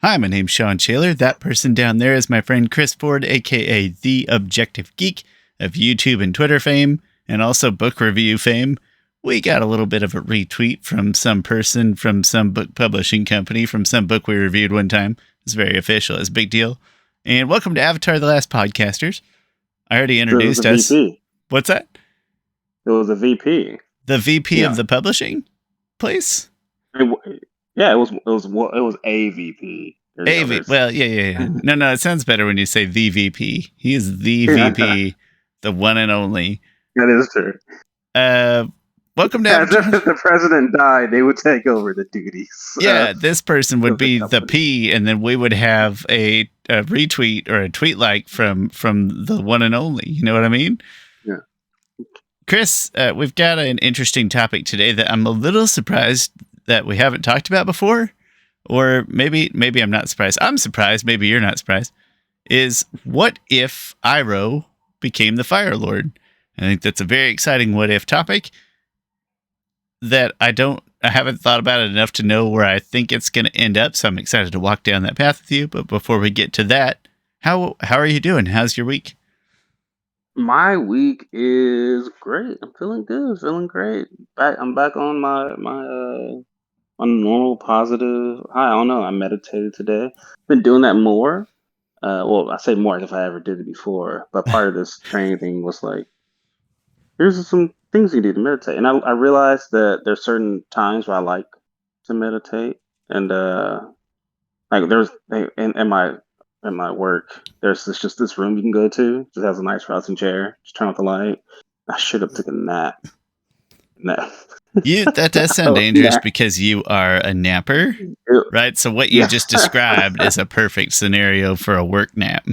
Hi, my name's Shawn Shaler. That person down there is my friend Chris Ford, aka The Objective Geek of YouTube and Twitter fame, and also book review fame. We got a little bit of a retweet from some person from some book publishing company from some book we reviewed one time. It's very official. It's a big deal. And welcome to Avatar: The Last Podcasters. I already introduced us. VP. What's that? It was a VP. The VP of the publishing place? Yeah, it was a VP. Well, yeah. No, it sounds better when you say the VP. He is the VP, the one and only. That is true. Welcome to Avatar. If the president died, they would take over the duties. Yeah, this person would be the P, and then we would have a retweet or a tweet like from the one and only. You know what I mean? Yeah. Chris, we've got an interesting topic today that I'm a little surprised that we haven't talked about before. Or maybe I'm not surprised. I'm surprised. Maybe you're not surprised. Is what if Iroh became the Firelord? I think that's a very exciting what if topic that I haven't thought about it enough to know where I think it's going to end up. So I'm excited to walk down that path with you. But before we get to that, how are you doing? How's your week? My week is great. I'm feeling good. Feeling great. I'm back on my normal positive. I don't know. I meditated today. Been doing that more. Well, I say more if I ever did it before. But part of this training thing was like, here's some things you do to meditate. And I realized that there's certain times where I like to meditate. And like there's in my work, there's this room you can go to. Just has a nice rocking chair. Just turn off the light. I should have took a nap. That does sound dangerous because you are a napper, right? So what you just described is a perfect scenario for a work nap.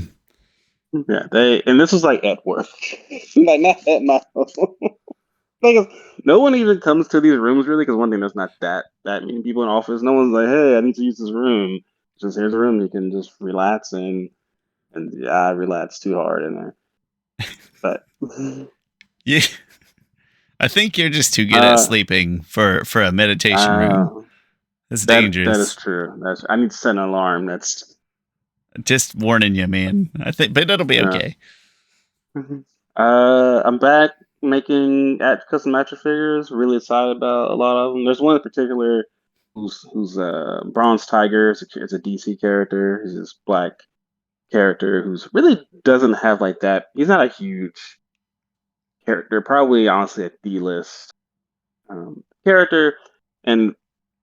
Yeah, and this was like at work, like not at my house. Like, no one even comes to these rooms really, because one thing, there's not that many people in the office. No one's like, hey, I need to use this room. Just here's a room you can just relax in, and yeah, I relax too hard in there. But yeah. I think you're just too good at sleeping for a meditation room. That's dangerous. That is true. I need to set an alarm. That's just warning you, man. I think, but it'll be okay. I'm back making custom action figures. Really excited about a lot of them. There's one in particular who's Bronze Tiger. It's a DC character. He's this black character who's really doesn't have like that. He's not a huge character, probably honestly a D-list character,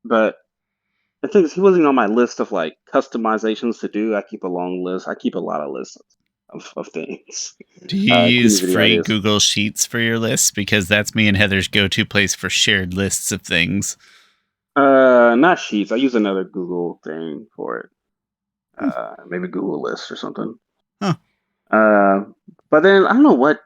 but the thing is, he wasn't on my list of like customizations to do. I keep a long list. I keep a lot of lists of things. Do you use free Google Sheets for your lists? Because that's me and Heather's go-to place for shared lists of things. Not Sheets. I use another Google thing for it. Maybe Google Lists or something. Huh. But then I don't know what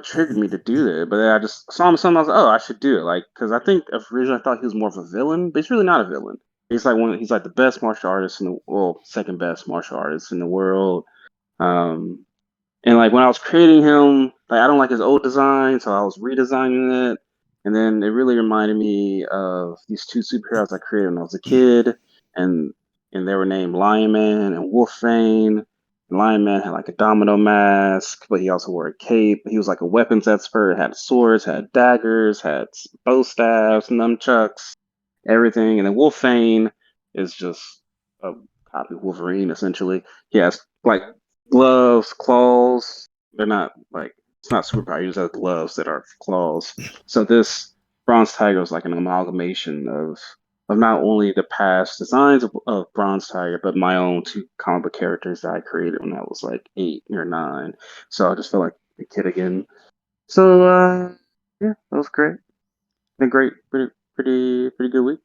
triggered me to do that, but then I just saw him something. I was like, oh, I should do it. Like, because I think originally I thought he was more of a villain, but he's really not a villain. He's like the best martial artist second best martial artist in the world. And like when I was creating him, like I don't like his old design, so I was redesigning it. And then it really reminded me of these two superheroes I created when I was a kid, and they were named Lion Man and Wolfbane. Lion Man had like a domino mask, but he also wore a cape. He was like a weapons expert, had swords, had daggers, had bow staffs, nunchucks, everything. And then Wolfbane is just a copy of Wolverine, essentially. He has like gloves, claws. They're not like, it's not superpower. He just has gloves that are claws. So this Bronze Tiger is like an amalgamation of not only the past designs of Bronze Tiger, but my own two comic book characters that I created when I was like 8 or 9. So I just felt like a kid again. So yeah, that was great. Been great, pretty good week.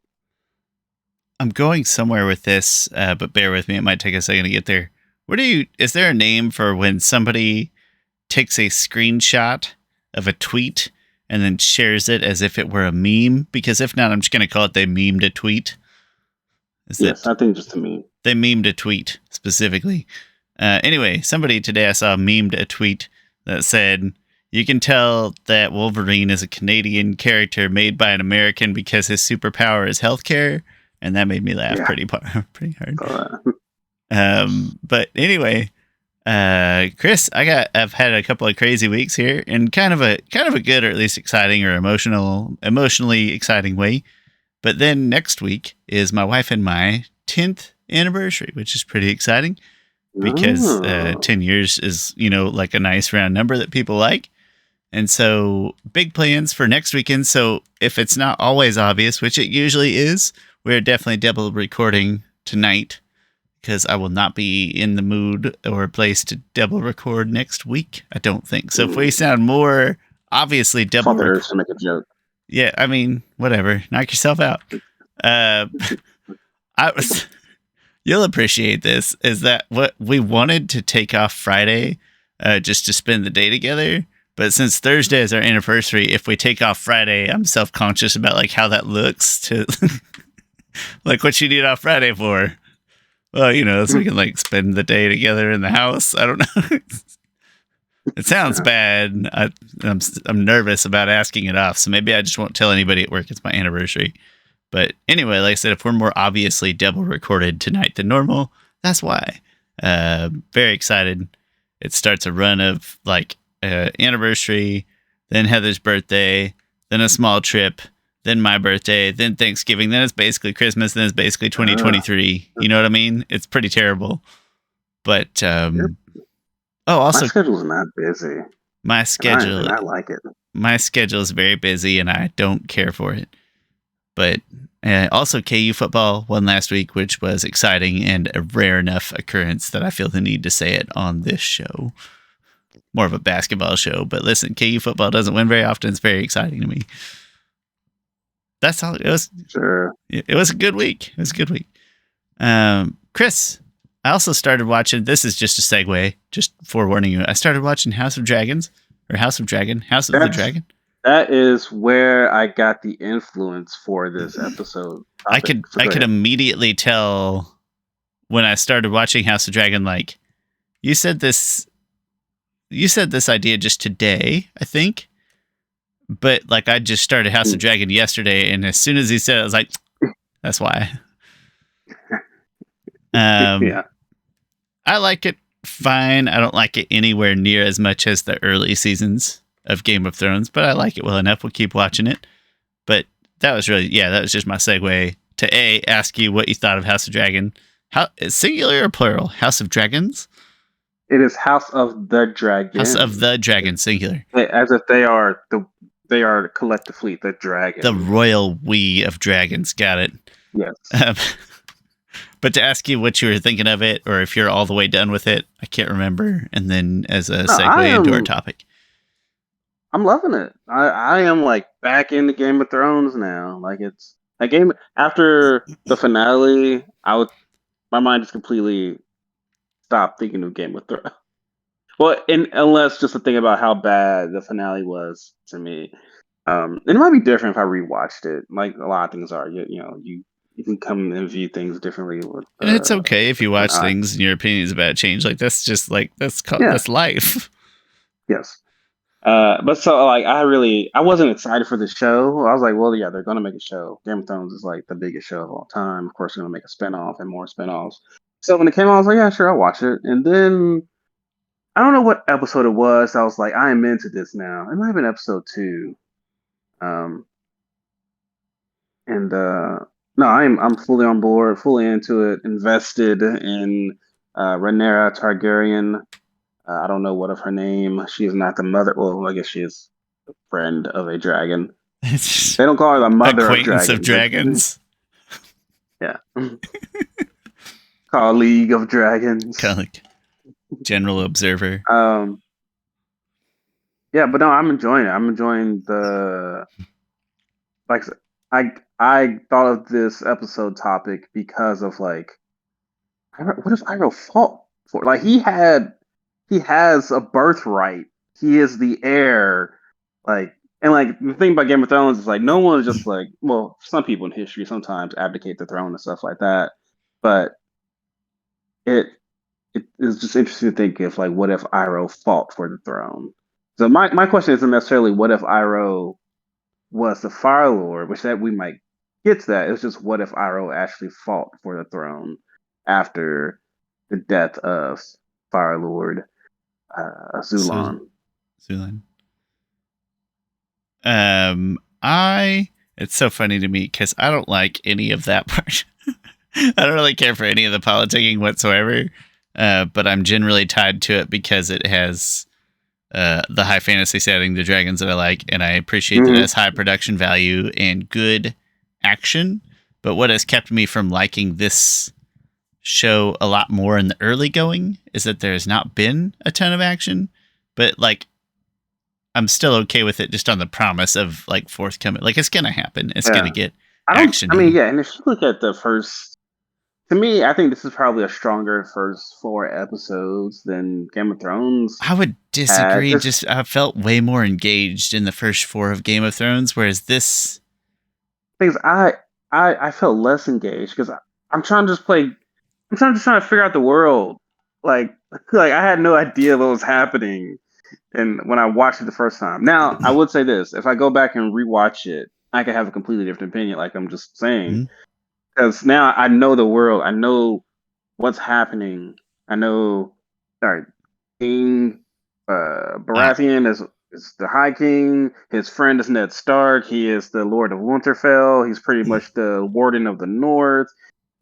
I'm going somewhere with this, but bear with me. It might take a second to get there. Is there a name for when somebody takes a screenshot of a tweet and then shares it as if it were a meme? Because if not, I'm just going to call it they memed a tweet. Yes, I think just a meme. They memed a tweet, specifically. Anyway, somebody today I saw memed a tweet that said, you can tell that Wolverine is a Canadian character made by an American because his superpower is healthcare. And that made me laugh pretty hard. But anyway, Chris, I've had a couple of crazy weeks here in kind of a good, or at least exciting or emotionally exciting way. But then next week is my wife and my 10th anniversary, which is pretty exciting because 10 years is, like a nice round number that people like. And so big plans for next weekend. So if it's not always obvious, which it usually is, we're definitely double recording tonight because I will not be in the mood or place to double record next week. I don't think. So if we sound more obviously double record, to make a joke. Yeah, I mean, whatever. Knock yourself out. You'll appreciate this. Is that what we wanted to take off Friday, just to spend the day together? But since Thursday is our anniversary, if we take off Friday, I'm self-conscious about like how that looks to like what you need off Friday for. Well, so we can like spend the day together in the house. I don't know. It sounds bad. I'm nervous about asking it off, so maybe I just won't tell anybody at work it's my anniversary. But anyway, like I said, if we're more obviously double recorded tonight than normal, that's why. Very excited. It starts a run of like anniversary, then Heather's birthday, then a small trip, then my birthday, then Thanksgiving, then it's basically Christmas, then it's basically 2023. You know what I mean? It's pretty terrible. But yep. Oh, also, my schedule's not busy. My schedule, I like it. My schedule is very busy, and I don't care for it. But also, KU football won last week, which was exciting and a rare enough occurrence that I feel the need to say it on this show. More of a basketball show, but listen, KU football doesn't win very often. It's very exciting to me. That's all it was. Sure. It was a good week. Chris, I also started watching, this is just a segue, just forewarning you. I started watching House of the Dragon. That is where I got the influence for this episode. I could immediately tell when I started watching House of Dragon, like, you said this idea just today, I think. But like I just started House of Dragon yesterday, and as soon as he said it, I was like, that's why. Yeah. I like it fine. I don't like it anywhere near as much as the early seasons of Game of Thrones, but I like it well enough. We'll keep watching it. But that was just my segue to ask you what you thought of House of Dragon. How singular or plural? House of Dragons? It is House of the Dragon. House of the Dragon, singular. As if they are collectively the dragon. The royal we of dragons. Got it. Yes. But to ask you what you were thinking of it, or if you're all the way done with it, I can't remember. And then as a segue into our topic. I'm loving it. I am like back into Game of Thrones now. Like it's a game after the finale. My mind just completely stopped thinking of Game of Thrones. Well, unless just to think about how bad the finale was to me. It might be different if I rewatched it. Like a lot of things are, you can come and view things differently. And it's okay if you watch things and your opinions about it change. Like that's just like that's life. Yes. But so like I wasn't excited for the show. I was like, well, yeah, they're gonna make a show. Game of Thrones is like the biggest show of all time. Of course, they're gonna make a spinoff and more spinoffs. So when it came out, I was like, yeah, sure, I'll watch it. And then I don't know what episode it was. I was like, I am into this now. It might have been episode 2. No, I'm fully on board, fully into it, invested in Rhaenyra Targaryen. I don't know what of her name. She is not the mother. Well, I guess she is a friend of a dragon. They don't call her the mother of dragons. Yeah. Colleague of dragons. General observer. Yeah, but no, I'm enjoying it. I'm enjoying the like I thought of this episode topic because of like what if Iroh fought for? Like he has a birthright. He is the heir. Like and like the thing about Game of Thrones is like no one is just like well, some people in history sometimes abdicate the throne and stuff like that. But it is just interesting to think if like what if Iroh fought for the throne. So my question isn't necessarily what if Iroh was the Firelord, which that we might get to that. It's just what if Iroh actually fought for the throne after the death of Firelord Zulon. Zulan. It's so funny to me because I don't like any of that part. I don't really care for any of the politicking whatsoever. But I'm generally tied to it because it has the high fantasy setting, the dragons that I like, and I appreciate that it has high production value and good action. But what has kept me from liking this show a lot more in the early going is that there has not been a ton of action, but like I'm still okay with it just on the promise of like forthcoming. Like it's gonna happen. It's gonna get action. I mean, yeah, and if you look at the first, to me, I think this is probably a stronger first 4 episodes than Game of Thrones. I would disagree. I felt way more engaged in the first 4 of Game of Thrones, whereas this things I felt less engaged because I'm trying to just play. I'm trying to figure out the world. Like I had no idea what was happening, and when I watched it the first time. Now I would say this: if I go back and rewatch it, I could have a completely different opinion. Like I'm just saying, because now I know the world. I know what's happening. I know. Sorry, King Baratheon is the High King. His friend is Ned Stark. He is the Lord of Winterfell. He's pretty much the Warden of the North.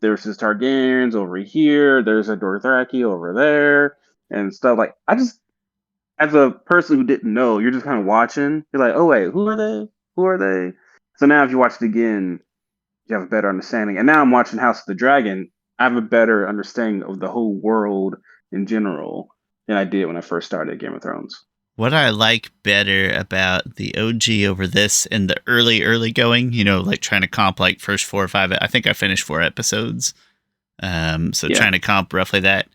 There's his Targaryens over here. There's a Dothraki over there, and stuff like. I just, as a person who didn't know, you're just kind of watching. You're like, oh wait, who are they? Who are they? So now, if you watch it again, you have a better understanding. And now I'm watching House of the Dragon. I have a better understanding of the whole world in general than I did when I first started Game of Thrones. What I like better about the OG over this in the early going, like trying to comp like first 4 or 5, I think I finished 4 episodes. Trying to comp roughly that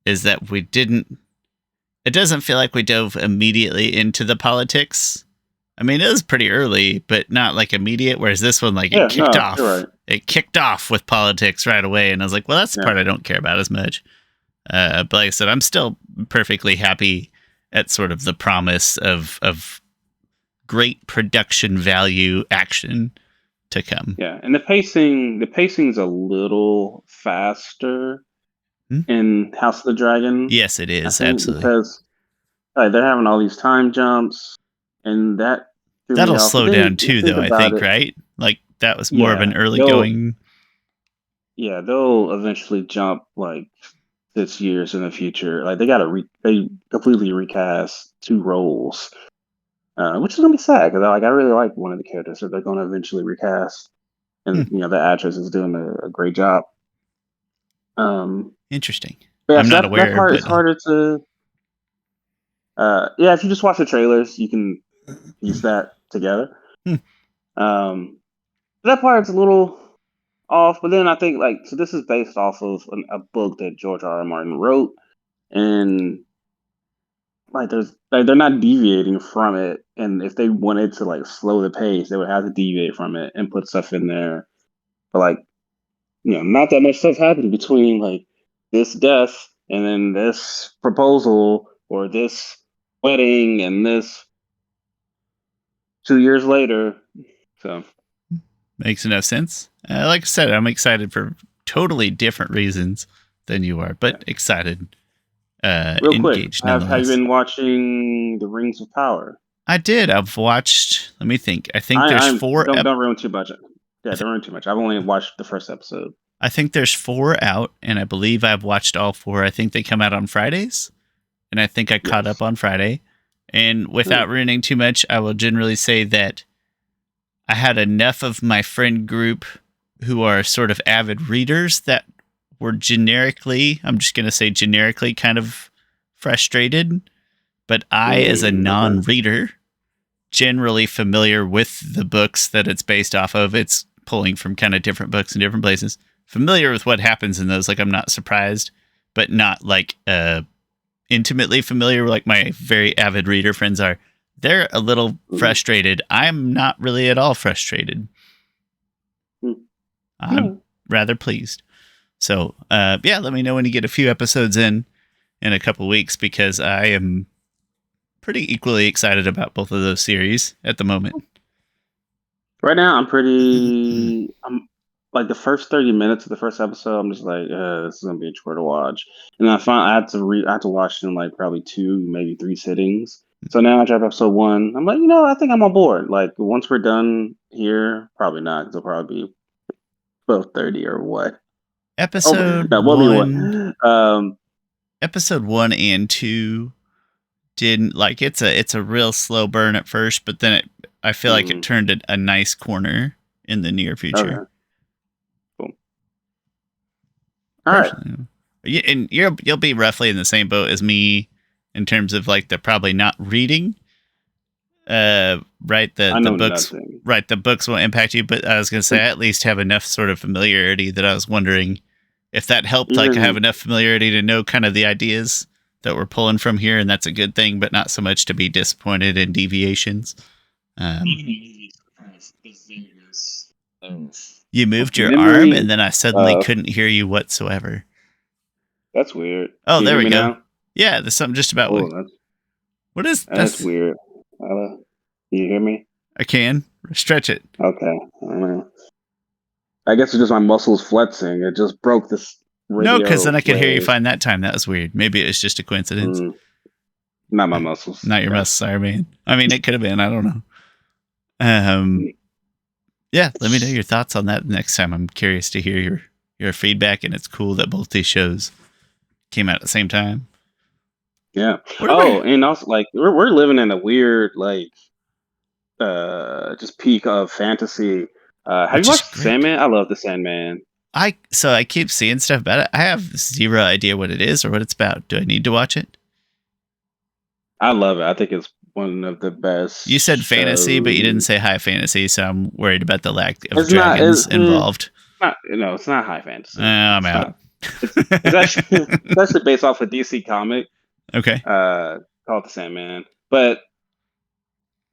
is that it doesn't feel like we dove immediately into the politics. I mean, it was pretty early, but not like immediate. Whereas this one, like it kicked off. Right. It kicked off with politics right away, and I was like, "Well, that's the part I don't care about as much." But like I said, I'm still perfectly happy at sort of the promise of great production value action to come. Yeah, and the pacing is a little faster in House of the Dragon. Yes, it is absolutely because they're having all these time jumps, and that'll slow down too, though. I think, right? Like that was more of an early going. Yeah, they'll eventually jump like 6 years in the future. Like they they completely recast 2 roles, which is gonna be sad because I really like one of the characters that they're gonna eventually recast, and the actress is doing a great job. Interesting. Yeah, I'm not aware. That part is harder to. If you just watch the trailers, you can piece that together. That part's a little off, but then I think so this is based off of a book that George R. R. Martin wrote, and they're not deviating from it. And if they wanted to slow the pace, they would have to deviate from it and put stuff in there. But not that much stuff happened between this death and then this proposal or this wedding and this 2 years later. So makes enough sense. Like I said, I'm excited for totally different reasons than you are, but excited. Real quick, have you been watching The Rings of Power? I did. I've watched. Let me think. I think there's 4. Don't ruin too much. Yeah, don't ruin too much. I've only watched the first episode. I think there's 4 out, and I believe I've watched all 4. I think they come out on Fridays, and I think I caught up on Friday. And without ruining too much, I will generally say that I had enough of my friend group who are sort of avid readers that were generically kind of frustrated. But I, as a non-reader, generally familiar with the books that it's based off of. It's pulling from kind of different books in different places. Familiar with what happens in those. Like, I'm not surprised, but not intimately familiar like my very avid reader friends are. They're a little frustrated. I'm not really at all frustrated. I'm rather pleased. So, let me know when you get a few episodes in a couple weeks, because I am pretty equally excited about both of those series at the moment. Right now, I'm like the first 30 minutes of the first episode, I'm just like, this is gonna be a chore to watch. And I had to watch it in like probably two, maybe three sittings. So now I dropped episode one. I'm like, I think I'm on board. Like once we're done here, probably not, because it'll probably be 12:30 or what. Oh Episode no, we'll be one, one. episode 1 and 2 didn't like it's a real slow burn at first, but then I feel like it turned a nice corner in the near future. Okay. Cool. All right. And you'll be roughly in the same boat as me in terms of like the probably not reading. Right, the books, nothing. right, the books won't impact you, but I was gonna say I at least have enough sort of familiarity that I was wondering if that helped. Like I have enough familiarity to know kind of the ideas that we're pulling from here, and that's a good thing, but not so much to be disappointed in deviations. You moved your arm, and then I suddenly couldn't hear you whatsoever. That's weird. Oh, there we go. Now? Yeah, there's something just about. What is that's weird? Can you hear me? I can stretch it. Okay. I guess it's just my muscles flexing. It just broke this. No, because then I could hear you fine that time. That was weird. Maybe it was just a coincidence. Not my muscles. Not your muscles. Sorry, man. I mean, it could have been. I don't know. Yeah, let me know your thoughts on that next time. I'm curious to hear your feedback, and it's cool that both these shows came out at the same time. Yeah. And also like we're living in a weird like just peak of fantasy. Have you watched Sandman? I love the Sandman. I keep seeing stuff about it. I have zero idea what it is or what it's about. Do I need to watch it? I love it. I think it's one of the best. You said fantasy, but you didn't say high fantasy, so I'm worried about the lack of dragons involved. It's not high fantasy. I'm out. It's actually based off a DC comic. Okay. Called the Sandman, but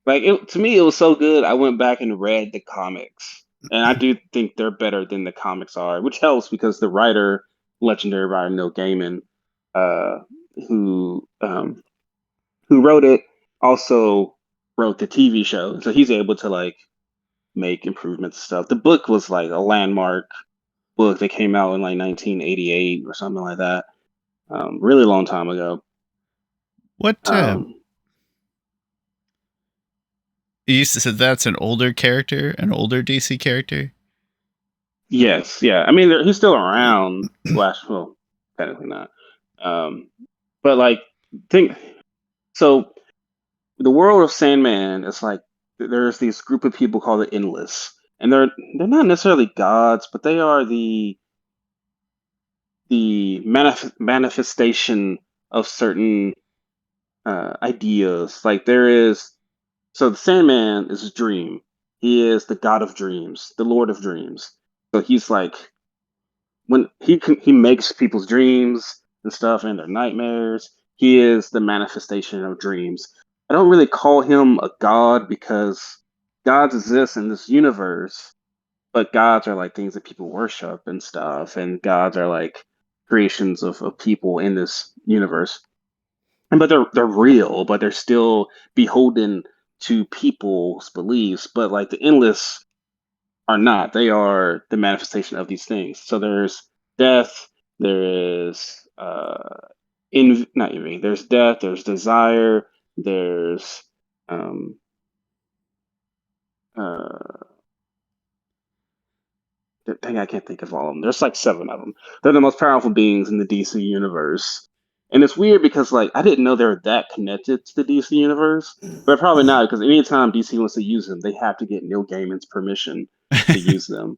like to me, it was so good. I went back and read the comics, and I do think they're better than the comics are, which helps because the writer, legendary writer Neil Gaiman, who wrote it, also wrote the TV show, so he's able to like make improvements and stuff. The book was like a landmark book that came out in like 1988 or something like that, really long time ago. What? You said that's an older character, an older DC character? Yes, yeah. I mean, he's still around. Well, technically not. But like, so. The world of Sandman is like there's these group of people called the Endless, and they're not necessarily gods, but they are the manifestation of certain ideas. Like so the Sandman is a dream. He is the god of dreams, the lord of dreams. So he's like when he makes people's dreams and stuff and their nightmares. He is the manifestation of dreams. I don't really call him a god because gods exist in this universe, but gods are like things that people worship and stuff, and gods are like creations of people in this universe. But they're real, but they're still beholden to people's beliefs. But like the Endless are not. They are the manifestation of these things. So there's death, there is there's death, there's desire, there's dang, I can't think of all of them. There's like 7 of them. They're the most powerful beings in the DC universe. And it's weird because like I didn't know they were that connected to the DC universe, but probably not because anytime DC wants to use them, they have to get Neil Gaiman's permission to use them.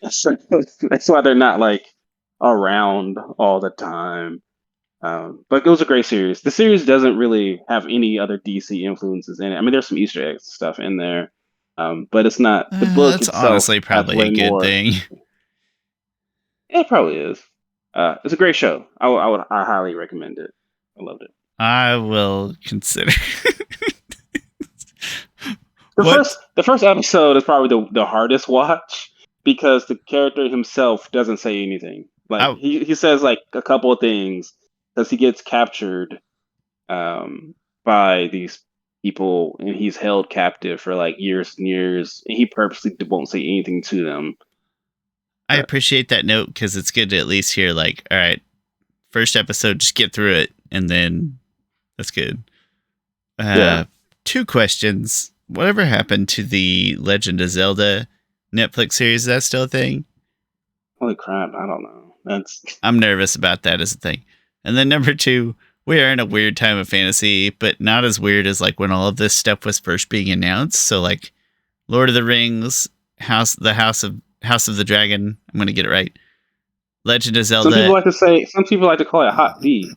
So that's why they're not like around all the time. But it was a great series. The series doesn't really have any other DC influences in it. I mean, there's some Easter egg stuff in there, but it's not the book. That's itself honestly probably a good thing. It probably is. It's a great show. I highly recommend it. I loved it. I will consider. The first episode is probably the hardest watch because the character himself doesn't say anything. Like he says like a couple of things because he gets captured by these people and he's held captive for like years and years, and he purposely won't say anything to them. I appreciate that note because it's good to at least hear like, all right, first episode, just get through it, and then that's good. Yeah. 2 questions. Whatever happened to the Legend of Zelda Netflix series? Is that still a thing? Holy crap! I don't know. I'm nervous about that as a thing. And then number 2, we are in a weird time of fantasy, but not as weird as like when all of this stuff was first being announced. So like Lord of the Rings, House of the Dragon. I'm going to get it right. Legend of Zelda. Some people like to call it Hot D,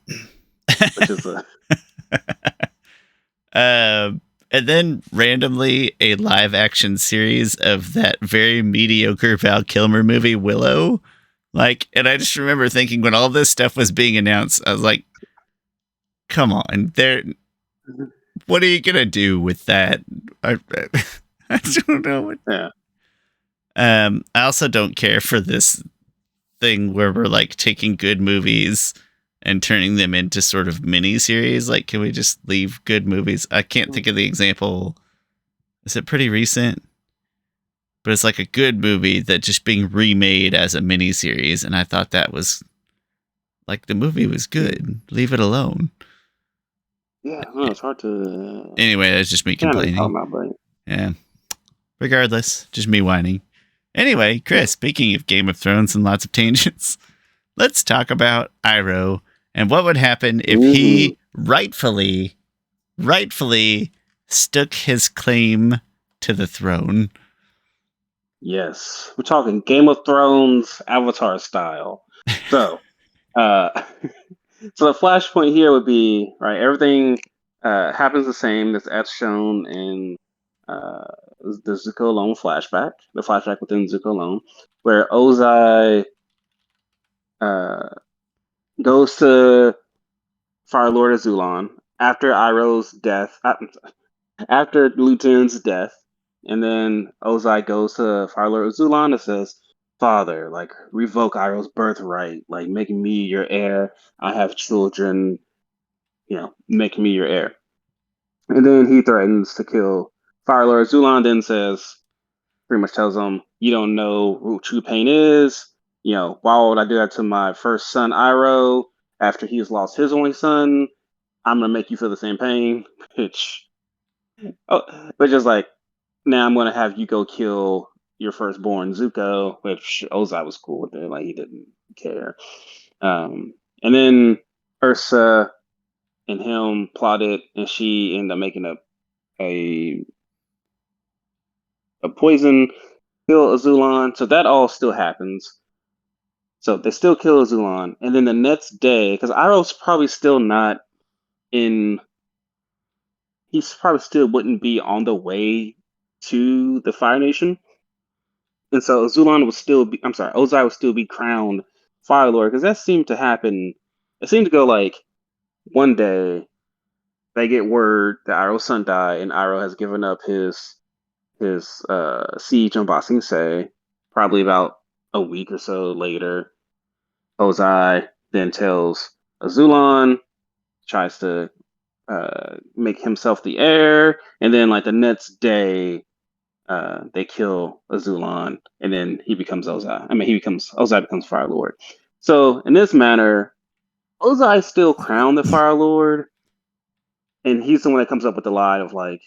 which is a. And then randomly a live action series of that very mediocre Val Kilmer movie Willow. Like, and I just remember thinking when all this stuff was being announced, I was like, come on, what are you gonna do with that? I don't know. Yeah. I also don't care for this thing where we're like taking good movies and turning them into sort of mini series. Like, can we just leave good movies? I can't think of the example. Is it pretty recent? But it's like a good movie that just being remade as a mini series, and I thought that was like the movie was good. Leave it alone. Yeah, no, it's hard to. Anyway, that's just me complaining. Yeah. Regardless, just me whining. Anyway, Chris, speaking of Game of Thrones and lots of tangents, let's talk about Iroh and what would happen if he rightfully stuck his claim to the throne. Yes, we're talking Game of Thrones Avatar style. So, so the flashpoint here would be right. Everything happens the same as shown in the Zuko Alone flashback, the flashback within Zuko Alone, where Ozai goes to Firelord Azulon after Iroh's death, after Luton's death, and then Ozai goes to Firelord Azulon and says, "Father, like revoke Iroh's birthright, like making me your heir. I have children, make me your heir." And then he threatens to kill Firelord Azulon. Then pretty much tells him, "You don't know what true pain is. Why would I do that to my first son, Iroh, after he's lost his only son? I'm gonna make you feel the same pain." Which is like, now I'm gonna have you go kill your firstborn, Zuko, which Ozai was cool with it, like he didn't care. And then Ursa and him plotted, and she ended up making a poison kill Azulon. So that all still happens. So they still kill Azulon, and then the next day, because Iroh's probably still not in. He probably still wouldn't be on the way to the Fire Nation, and so Ozai would still be crowned Fire Lord, because that seemed to happen. It seemed to go like one day they get word that Iroh's son died, and Iroh has given up his siege on Ba Sing Se. Probably about a week or so later, Ozai then tells Azulon, tries to make himself the heir, and then like the next day, they kill Azulon, and then he becomes Ozai. Ozai becomes Fire Lord. So in this manner, Ozai still crowned the Fire Lord, and he's the one that comes up with the lie of like,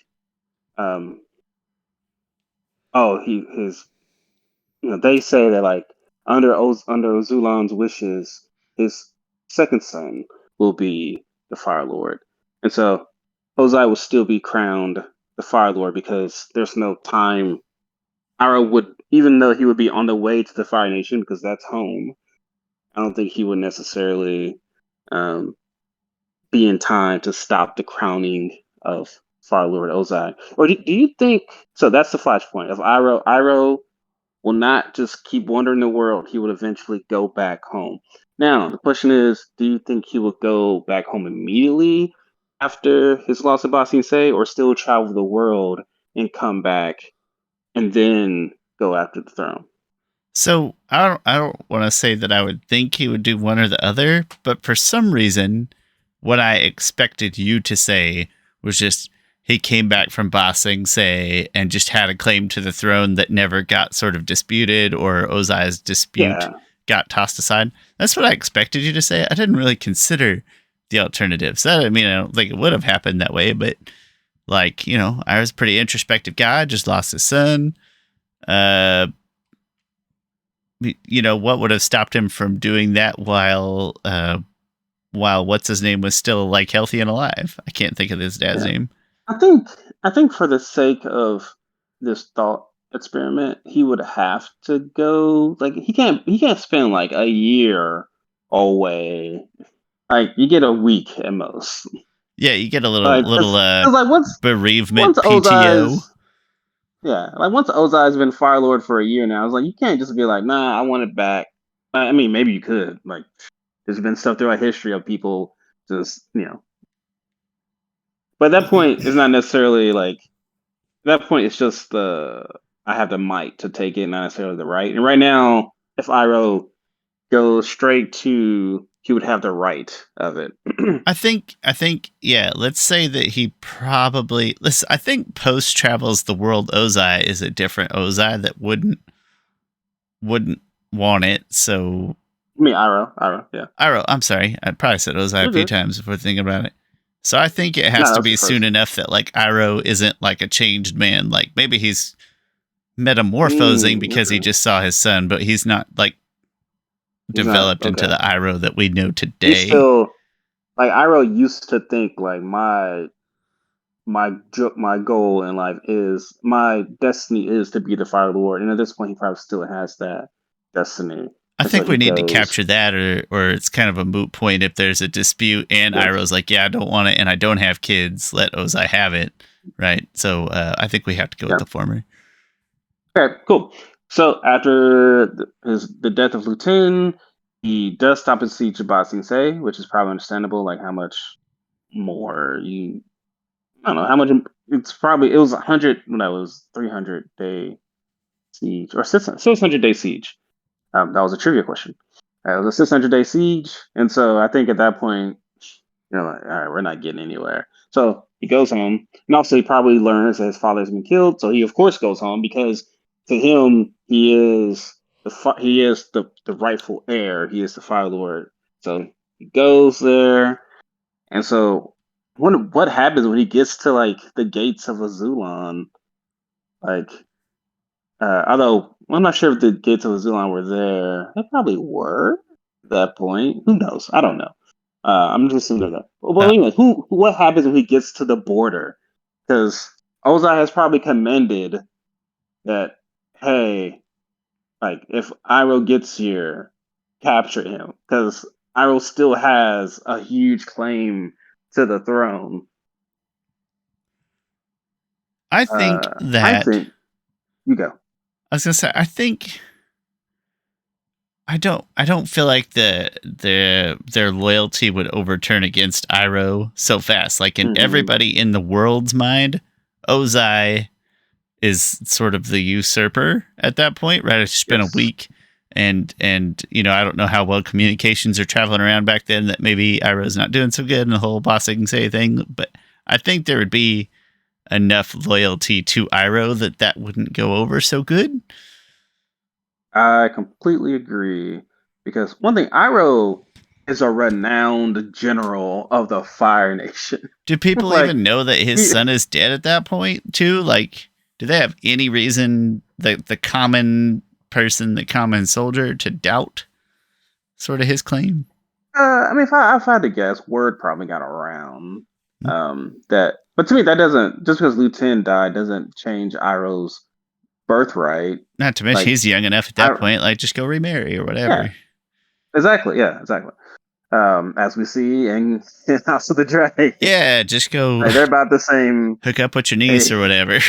they say that like under Azulon's wishes, his second son will be the Fire Lord, and so Ozai will still be crowned the Fire Lord because there's no time. Iroh would, even though he would be on the way to the Fire Nation because that's home, I don't think he would necessarily be in time to stop the crowning of Fire Lord Ozai. Or do you think so? That's the flashpoint of Iroh. Iroh will not just keep wandering the world. He would eventually go back home. Now, the question is, do you think he would go back home immediately after his loss of Ba Sing Se, or still travel the world and come back and then go after the throne? So I don't want to say that I would think he would do one or the other, but for some reason, what I expected you to say was just he came back from bossing, say, and just had a claim to the throne that never got sort of disputed, or Ozai's dispute got tossed aside. That's what I expected you to say. I didn't really consider the alternatives. I mean, I don't think it would have happened that way, but like, you know, I was a pretty introspective guy, just lost his son. You know, what would have stopped him from doing that while what's his name was still like healthy and alive? I can't think of his dad's name. I think for the sake of this thought experiment, he would have to go. Like he can't spend like a year away. Like you get a week at most. Yeah, you get a Like bereavement once PTO. Once Ozai's been Firelord for a year now, it's like you can't just be like, nah, I want it back. I mean, maybe you could. Like, there's been stuff throughout history of people just, you know. But at that point, it's not necessarily like. At that point, it's just I have the might to take it, not necessarily the right. And right now, if Iroh goes straight to, he would have the right of it. I think, yeah, let's say that he probably, I think post travels the world Ozai is a different Ozai that wouldn't want it. So, I mean, Iroh, yeah. Iroh, I'm sorry. I probably said Ozai a few times before thinking about it. So I think it has to be soon enough that like Iroh isn't like a changed man. Like maybe he's metamorphosing because he just saw his son, but he's not like developed into the Iroh that we know today. He's still like Iroh used to think like my goal in life is, my destiny is to be the Firelord, and at this point he probably still has that destiny. I think we need to capture that, or it's kind of a moot point if there's a dispute and Iroh's like, yeah, I don't want it and I don't have kids, let Ozai have it, right? So I think we have to go with the former. Okay, cool. So after the death of Lutin, he does stop his siege of Ba Sing Se, which is probably understandable. Like how much more I don't know how much. It was 100. No, it was 300-day siege or 600-day siege. That was a trivia question. It was a 600-day siege, and so I think at that point, like, all right, we're not getting anywhere. So he goes home, and also he probably learns that his father has been killed. So he of course goes home because to him he is the rightful heir. He is the Firelord. So he goes there, and so what happens when he gets to like the gates of Azulon? Like, although I'm not sure if the gates of Azulon were there. They probably were at that point. Who knows? I don't know. I'm just assuming that. Well, anyway, what happens when he gets to the border? Because Ozai has probably commended that, hey, like if Iroh gets here, capture him, because Iroh still has a huge claim to the throne. I think you go. I was gonna say, I don't feel like their loyalty would overturn against Iroh so fast. Like in everybody in the world's mind, Ozai is sort of the usurper at that point, right? It's just been a week, and you know, I don't know how well communications are traveling around back then. That maybe Iroh's not doing so good in the whole Ba Sing Se thing, but I think there would be enough loyalty to Iroh that wouldn't go over so good. I completely agree, because one thing, Iroh is a renowned general of the Fire Nation. Do people even know that his son is dead at that point too? Like, do they have any reason, the common person, the common soldier, to doubt sort of his claim? I mean, if I had to guess, word probably got around that. But to me, that doesn't, just because Lutin died doesn't change Iroh's birthright. Not to mention, like, he's young enough at that point. Like, just go remarry or whatever. Yeah, exactly. As we see in House of the Dragon. Yeah, just go. Like, they're about the same. Hook up with your niece or whatever.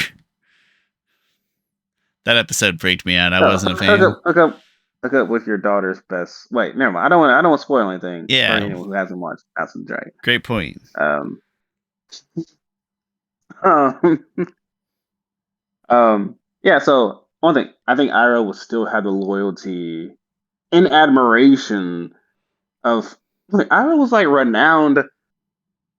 That episode freaked me out. I wasn't a fan. Hook up with your daughter's best. Wait, never mind. I don't want to spoil anything. Yeah. For anyone who hasn't watched House of the Dragon. Great point. Yeah. So one thing, I think Iroh will still have the loyalty and admiration of. Iroh was like renowned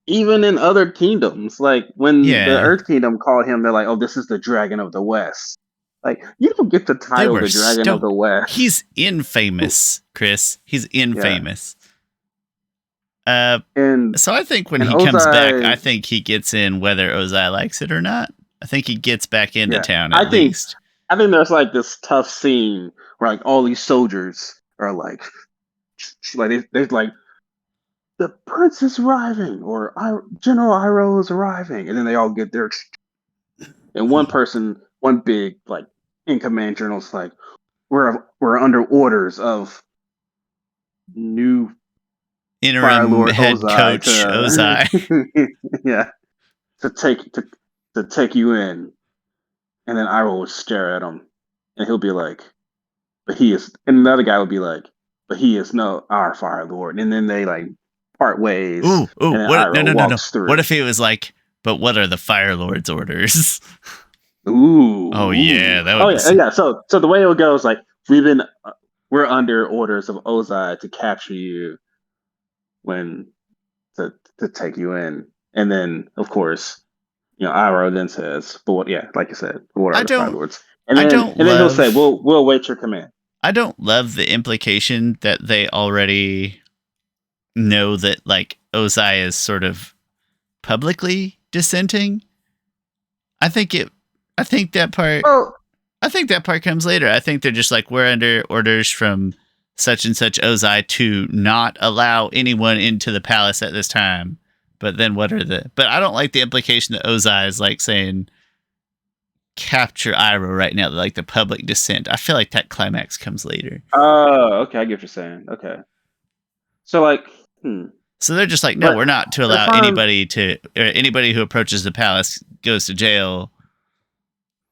even in other kingdoms, like when the Yeah, Earth Kingdom called him, they're like, "Oh, this is the Dragon of the West." Like, you don't get the they title were the Dragon of the stoked. West. He's infamous, Chris. He's Yeah, infamous. Uh, and so I think when and he comes back, Ozai, I think he gets in whether Ozai likes it or not. I think he gets back into yeah, town at I think least. I think there's like this tough scene where like all these soldiers are like they're like the prince is arriving or General Iroh is arriving, and then they all get there, and one person, one big like in command general's like, we're under orders of new Interim Firelord head Ozai coach Ozai. to yeah to take you in, and then Iroh will stare at him, and he'll be like, "But he is," and another guy will be like, "But he is no our Firelord," and then they like part ways, Ooh, ooh, and then what? No, Iroh no, no, no. walks What through. if he was like, but what are the Fire Lord's orders? Oh, yeah, Ooh. that would Oh be yeah, sick. yeah. So the way it would go is like we've been we're under orders of Ozai to capture you when to take you in, and then of course Iroh then says, "But what? Yeah, like you said, what I are the Fire don't, Lords?" I don't And then he'll say, love, "We'll await your command." I don't love the implication that they already know that like Ozai is sort of publicly dissenting. I think it, I think that part, Well, I think that part comes later. I think they're just like, we're under orders from such and such Ozai to not allow anyone into the palace at this time. But then what are the, but I don't like the implication that Ozai is like saying, capture Iroh right now, like the public dissent. I feel like that climax comes later. okay, I get what you're saying. Okay, so like, So they're just like, no, but we're not to allow if I'm anybody to, or anybody who approaches the palace goes to jail.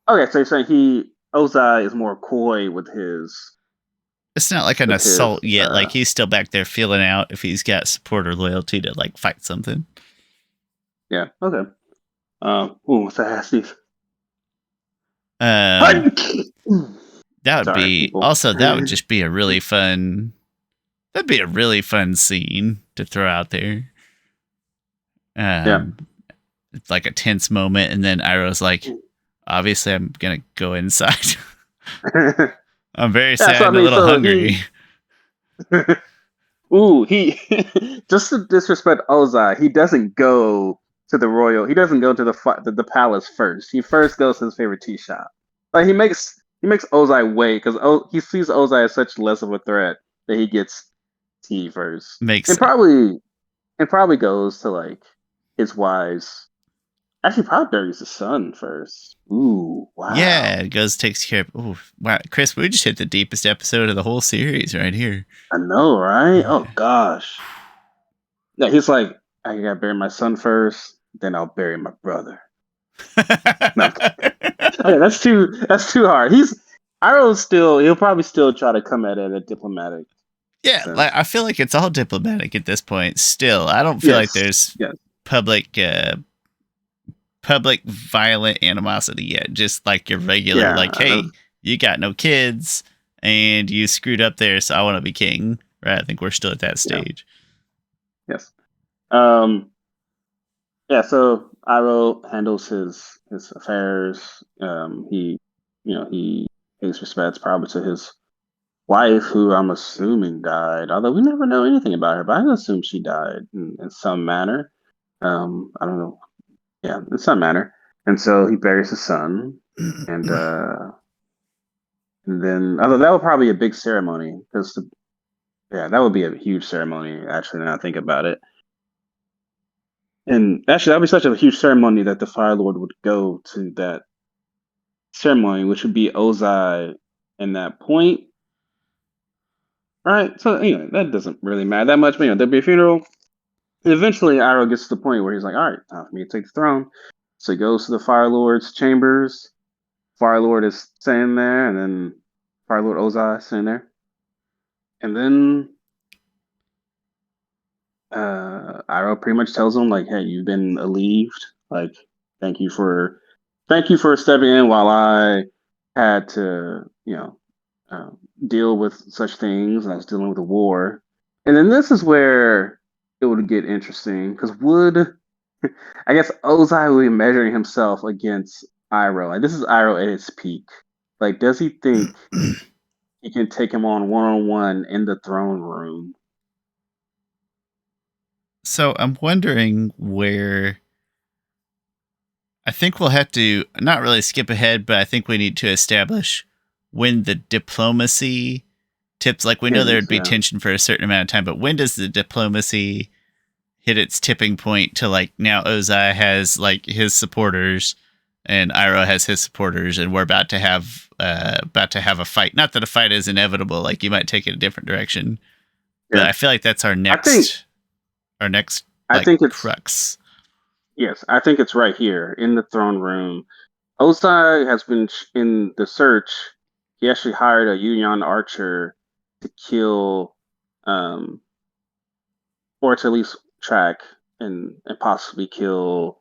okay, so you're saying Ozai is more coy It's not like an with his assault yet. Like he's still back there feeling out if he's got support or loyalty to like fight something. yeah, okay. What's that, Steve? Um, Sorry, that would be people. also that would just be a really fun. That'd be a really fun scene to throw out there. Yeah. It's like a tense moment, and then Iroh's like, "Obviously, I'm gonna go inside. I'm very Yeah, sad so I and a mean, little so hungry." he, ooh, he just to disrespect Ozai, he doesn't go to the royal. He doesn't go to the palace first. He first goes to his favorite tea shop. Like he makes Ozai wait because he sees Ozai as such less of a threat that he gets tea first, Makes and sense. probably goes to like his wives. Actually, probably buries his son first. Ooh, Yeah, wow. it goes takes care of. Oh wow, Chris, we just hit the deepest episode of the whole series right here. I know, right? Oh gosh. Yeah, he's like, I gotta bury my son first, then I'll bury my brother. No, okay, that's too hard. Iroh's still he'll probably still try to come at it in a diplomatic Yeah, like sense. I feel like it's all diplomatic at this point. Still, I don't feel like Yes. there's Yes. public public violent animosity yet. Just like your regular, Yeah. like, hey, you got no kids and you screwed up there, so I want to be king. Right? I think we're still at that Yeah. stage. Yes. Um yeah, so Iroh handles his affairs. He pays respects probably to his wife, who I'm assuming died, although we never know anything about her, but I assume she died in some manner. I don't know. Yeah, in some manner. And so he buries his son, and then although that would probably be a big ceremony because yeah, that would be a huge ceremony actually. Now I think about it, and actually that would be such a huge ceremony that the Fire Lord would go to that ceremony, which would be Ozai in that point, right? So anyway, that doesn't really matter that much. But there'd be a funeral. And eventually, Iroh gets to the point where he's like, "All right, time for me to take the throne." So he goes to the Fire Lord's chambers. Fire Lord is sitting there, and then Fire Lord Ozai is sitting there, and then Iroh pretty much tells him like, "Hey, you've been relieved. Like, thank you for stepping in while I had to, deal with such things. And I was dealing with a war." And then this is where it would get interesting because would I guess Ozai will be measuring himself against Iroh. Like this is Iroh at his peak. Like, does he think he can take him on one in the throne room? So I'm wondering where I think we'll have to not really skip ahead, but I think we need to establish when the diplomacy tips. Like, we know there Ends, would be yeah. tension for a certain amount of time, but when does the diplomacy hit its tipping point to like now Ozai has like his supporters and Iroh has his supporters, and we're about to have a fight. Not that a fight is inevitable, like you might take it a different direction, but Yeah. I feel like that's our I think next I like think it's crux. yes, I think it's right here in the throne room. Ozai has been in the search. He actually hired a Yuyan archer to kill, um, or to at least track and possibly kill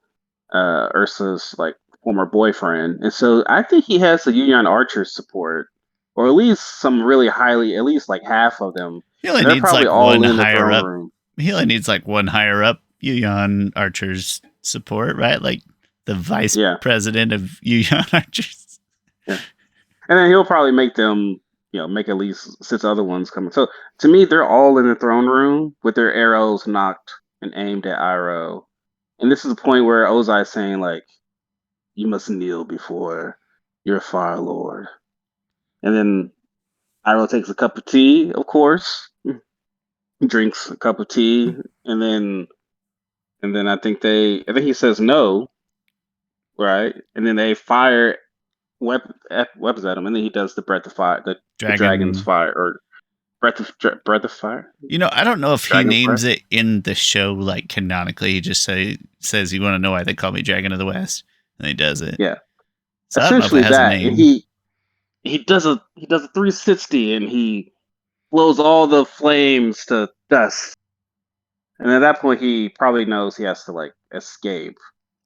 Ursa's like former boyfriend. And so I think he has the Yuyan archer's support, or at least some really highly, at least like half of them, He only and they're needs probably like all one in the higher throne up. room. He only needs like one higher up Yuyan Archer's support, right? Like the vice Yeah, president of Yuyan Archers. yeah. And then he'll probably make them, make at least six other ones coming. So to me, they're all in the throne room with their arrows knocked and aimed at Iroh. And this is the point where Ozai is saying, like, you must kneel before your Firelord. And then Iroh takes a cup of tea, of course, drinks a cup of tea, and then I think he says no, right? And then they fire weapons at him, and then he does the breath of fire, the dragon's Dragon. fire, or breath of fire, You know, I don't know if he dragon's names breath. it in the show like canonically. He just says, "You want to know why they call me Dragon of the West?" And he does it. Yeah, So I don't know if it essentially has a that. And name. he does a 360, and he blows all the flames to dust. And at that point, he probably knows he has to like escape,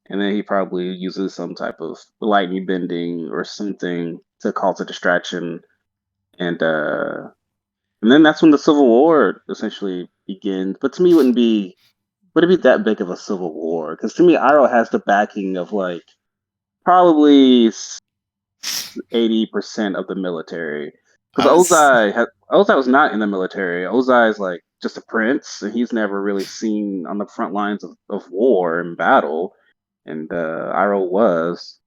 and then he probably uses some type of lightning bending or something to cause a distraction, and uh, and then that's when the Civil War essentially begins. But to me, would it be that big of a civil war? Because to me, Iroh has the backing of like probably 80% of the military. Because I was Ozai was not in the military. Ozai is like just a prince, and he's never really seen on the front lines of war and battle. And Iroh was.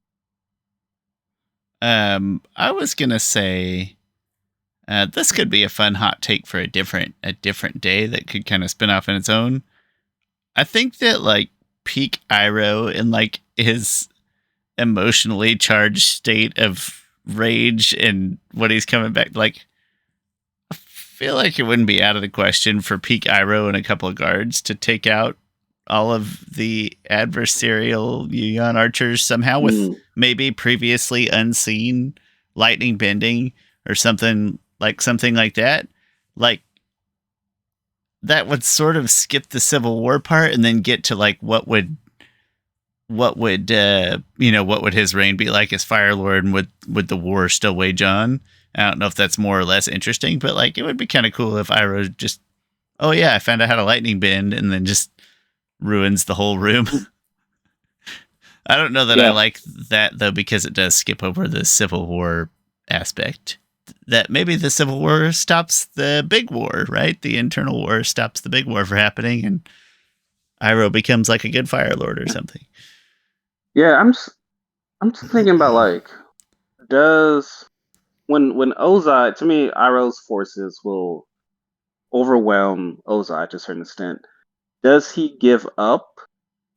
I was gonna say this could be a fun hot take for a different day that could kind of spin off in its own. I think that like peak Iroh in like his emotionally charged state of rage and what he's coming back like I feel like it wouldn't be out of the question for peak Iroh and a couple of guards to take out all of the adversarial Yuan archers somehow with Mm, maybe previously unseen lightning bending or something like that. Like that would sort of skip the Civil War part and then get to like what would his reign be like as Fire Lord, and would the war still wage on? I don't know if that's more or less interesting, but like it would be kind of cool if Iroh just, oh yeah, I found out how to lightning bend, and then just ruins the whole room. I don't know that I yeah, like that though, because it does skip over the Civil War aspect. That maybe the Civil War stops the big war, right? The internal war stops the big war from happening, and Iroh becomes like a good Fire Lord or something. yeah. I'm just thinking about like does when Ozai to me Iroh's forces will overwhelm Ozai to a certain extent. Does he give up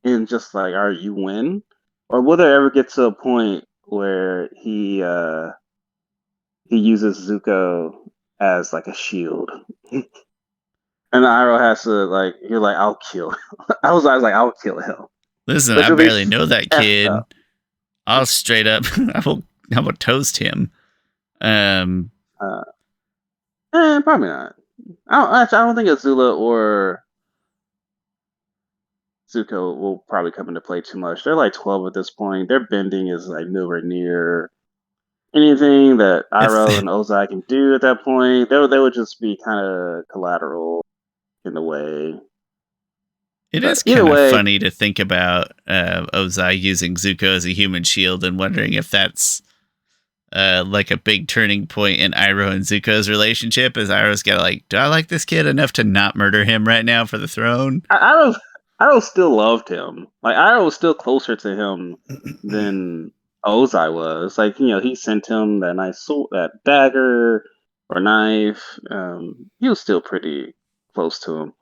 and just like, all right, you win? Or will there ever get to a point where he uses Zuko as like a shield? And Iroh has to like you're like, I'll kill him. I was like, I'll kill him. Listen, Which I will be barely know that effed kid. up. I'll straight up, I will toast him. Um, Uh probably not. I don't think Azula or Zuko will probably come into play too much. They're like 12 at this point. Their bending is like nowhere near anything that it's Iroh and Ozai can do at that point. They would just be kind of collateral in a way. It But is either kind of way, funny to think about Ozai using Zuko as a human shield and wondering if that's like a big turning point in Iroh and Zuko's relationship. As Iroh's got like, do I like this kid enough to not murder him right now for the throne? I still loved him. Like I was still closer to him than Ozai was. Like he sent him that nice sword, that dagger or knife. He was still pretty close to him.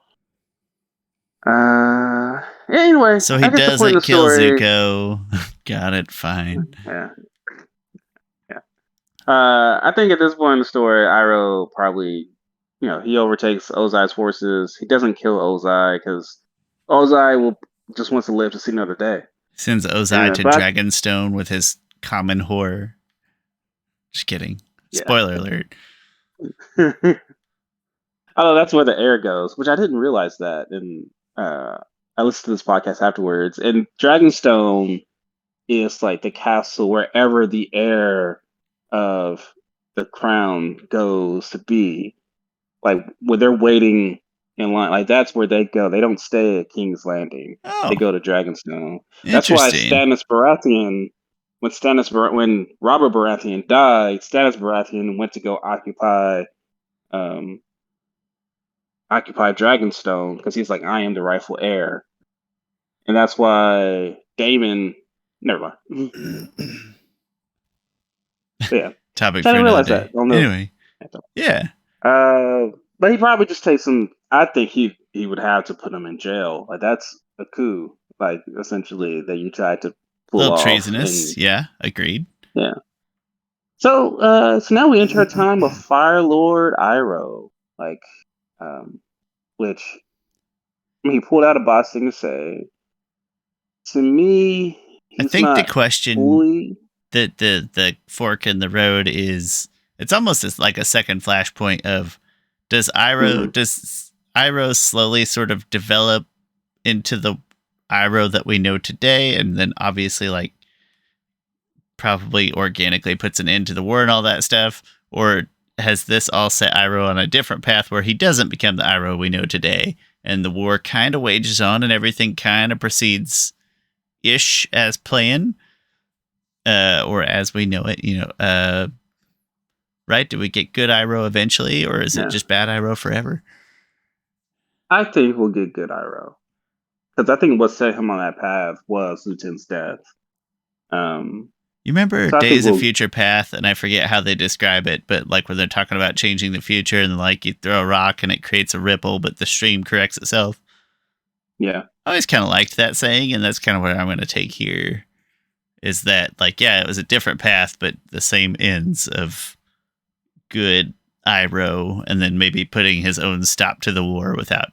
Anyway, So he I guess the point of doesn't the kill story. Zuko. Got it, fine. Yeah, yeah. I think at this point in the story, Iroh probably, he overtakes Ozai's forces. He doesn't kill Ozai because Ozai will just wants to live to see another day. Sends Ozai And to but Dragonstone with his common horror. Just kidding. yeah. Spoiler alert. Oh, that's where the air goes, which I didn't realize that. And I listened to this podcast afterwards. And Dragonstone is like the castle wherever the heir of the crown goes to be. Like when they're waiting in line, like that's where they go. They don't stay at King's Landing. Oh, They go to Dragonstone. That's why interesting. Stannis Baratheon, when Robert Baratheon died, Stannis Baratheon went to go um, occupy Dragonstone because he's like, I am the rightful heir, and that's why Damon. Never mind. But yeah, Topic I for didn't another realize that. day. Oh no. Anyway, yeah. But he probably just takes him. I think he would have to put him in jail. Like that's a coup. Like essentially that you tried to A pull little off, treasonous. and Yeah, agreed. yeah. So now we enter a time of Firelord Iroh, like, which he pulled out a boss thing to say. To me, I he's think the not question, fully. the fork in the road is, it's almost as like a second flashpoint of, does Mhm. Iroh slowly sort of develop into the Iroh that we know today, and then obviously like probably organically puts an end to the war and all that stuff, or has this all set Iroh on a different path where he doesn't become the Iroh we know today, and the war kind of wages on and everything kind of proceeds ish as planned, or as we know it, right? Do we get good Iroh eventually, or is it Yeah, just bad Iroh forever? I think we'll get good Iroh because I think what set him on that path was Luten's death. Um, You remember so I think Days of we'll. Future Path, and I forget how they describe it, but like when they're talking about changing the future, and like you throw a rock and it creates a ripple, but the stream corrects itself. Yeah, I always kind of liked that saying, and that's kind of what I'm going to take here. Is that like, yeah, it was a different path, but the same ends of good Iroh, and then maybe putting his own stop to the war without,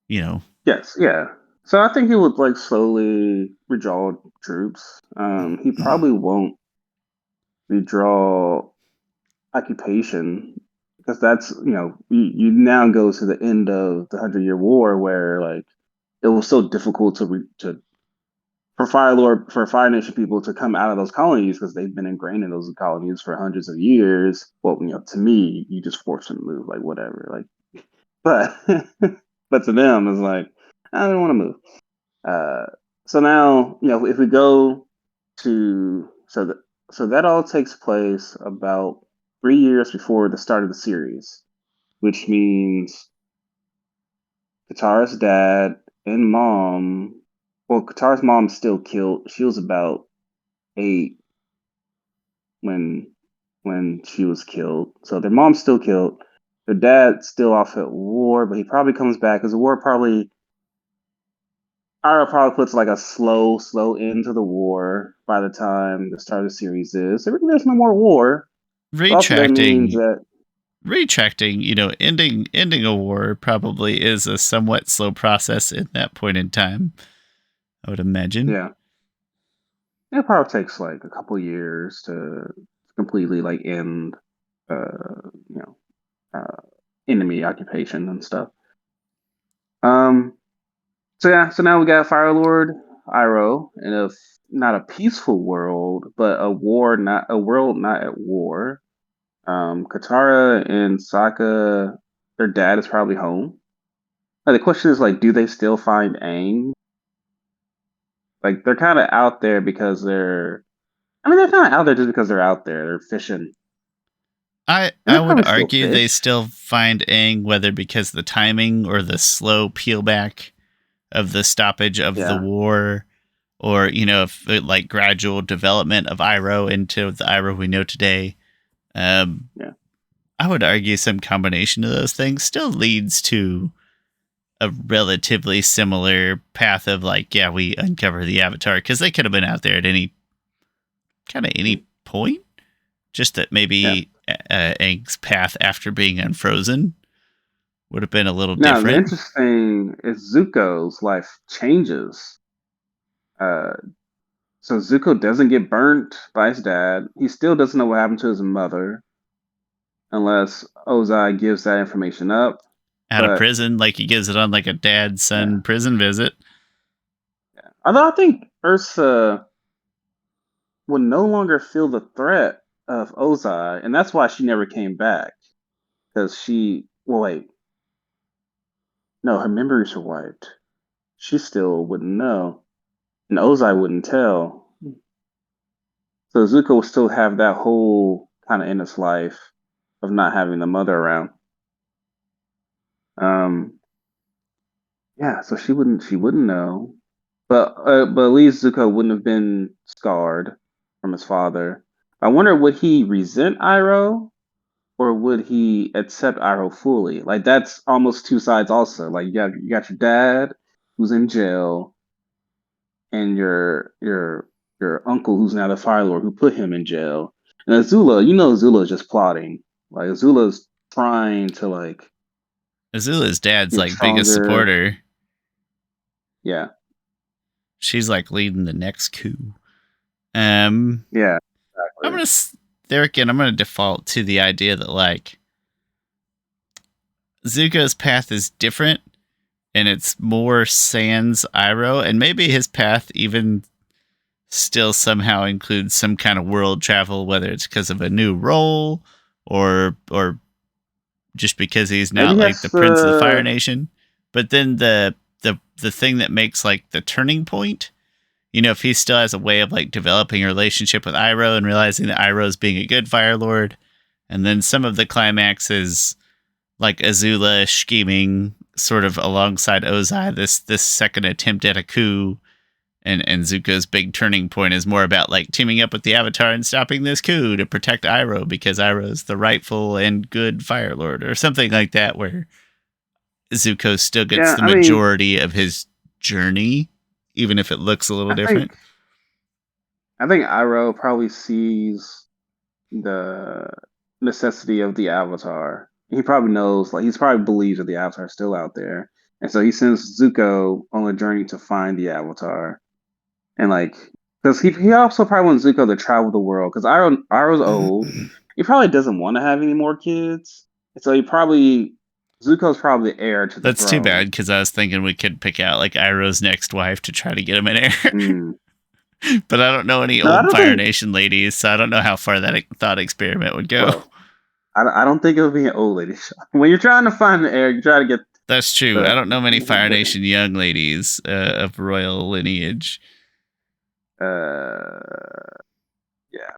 you know. yes, yeah. So I think he would like slowly redraw troops. He probably won't redraw occupation because that's you now go to the end of the 100 Year War where like it was so difficult to for Fire Nation people to come out of those colonies because they've been ingrained in those colonies for hundreds of years. Well, to me, you just force them to move, like whatever, like. But but to them, it's like I don't want to move. Uh, so now, if we go to so that all takes place about 3 years before the start of the series, which means Katara's dad and mom. Well, Katara's mom's still killed. She was about 8 when she was killed. So their mom's still killed. Their dad's still off at war, but he probably comes back because the war probably Ira probably puts like a slow end to the war by the time the start of the series is. So there's no more war. But also that means retracting that retracting, ending a war probably is a somewhat slow process in that point in time, I would imagine. yeah, it probably takes like a couple years to completely like end you know uh enemy occupation and stuff. Um so yeah, so now we got Firelord Iroh in a not a peaceful world, but a world not at war. Katara and Sokka, their dad is probably home. Like, the question is like, do they still find Aang? Like they're kind of out there because they're. I mean, they're kind of out there just because they're out there. They're fishing, and I they would probably still argue they fish. still find Aang, whether because of the timing or the slow peel back of the stoppage of the Yeah, war, or if like gradual development of Iroh into the Iroh we know today. Um, yeah. I would argue some combination of those things still leads to a relatively similar path of like, yeah, we uncover the Avatar because they could have been out there at any kind of any point. Just that Yeah. maybe Aang's path after being unfrozen would have been a little Now, the different. interesting is Zuko's life changes. Uh, so Zuko doesn't get burnt by his dad. He still doesn't know what happened to his mother unless Ozai gives that information up. Out of But prison, like he gives it on like a dad yeah, son prison visit. yeah. Although I think Ursa would no longer feel the threat of Ozai, and that's why she never came back. Because she, well, wait, no, her memories were wiped. She still wouldn't know, and Ozai wouldn't tell. So Zuko will still have that whole kind of in his life of not having the mother around. Um, yeah, so she wouldn't know. But at least Zuko wouldn't have been scarred from his father. I wonder, would he resent Iroh or would he accept Iroh fully? Like that's almost two sides also. Like you got your dad who's in jail and your uncle who's now the Firelord who put him in jail. And Azula, Azula's just plotting. Like Azula's trying to like Azula's dad's get like biggest stronger. supporter. Yeah. She's like leading the next coup. Um, Yeah, I'm exactly. gonna there again. I'm gonna default to the idea that like Zuko's path is different and it's more sans Iroh, and maybe his path even still somehow includes some kind of world travel, whether it's because of a new role or just because he's now Maybe he like the has prince of the Fire to. Nation. But then the thing that makes like the turning point, if he still has a way of like developing a relationship with Iroh and realizing that Iroh is being a good Fire Lord, and then some of the climax is like Azula scheming sort of alongside Ozai this second attempt at a coup, and Zuko's big turning point is more about like teaming up with the Avatar and stopping this coup to protect Iroh because Iroh is the rightful and good Fire Lord or something like that, where Zuko still gets Yeah, the I mean, majority of his journey, even if it looks a little I different. think I think Iroh probably sees the necessity of the Avatar. He probably knows, like, he's probably believes that the Avatar is still out there, and so he sends Zuko on a journey to find the Avatar, and like, because he also probably wants Zuko to travel the world, because Iroh's old, he probably doesn't want to have any more kids, and so Zuko's probably the heir to the That's too bad throne. because I was thinking we could pick out like Iroh's next wife to try to get him an heir. Mm. But I don't know any No, I old don't Fire think. Nation ladies, so I don't know how far that thought experiment would go. Well, I don't think it'll be an old lady show. When you're trying to find the heir, you try to get That's true. I the, don't know many Fire the Nation young ladies of royal lineage. yeah.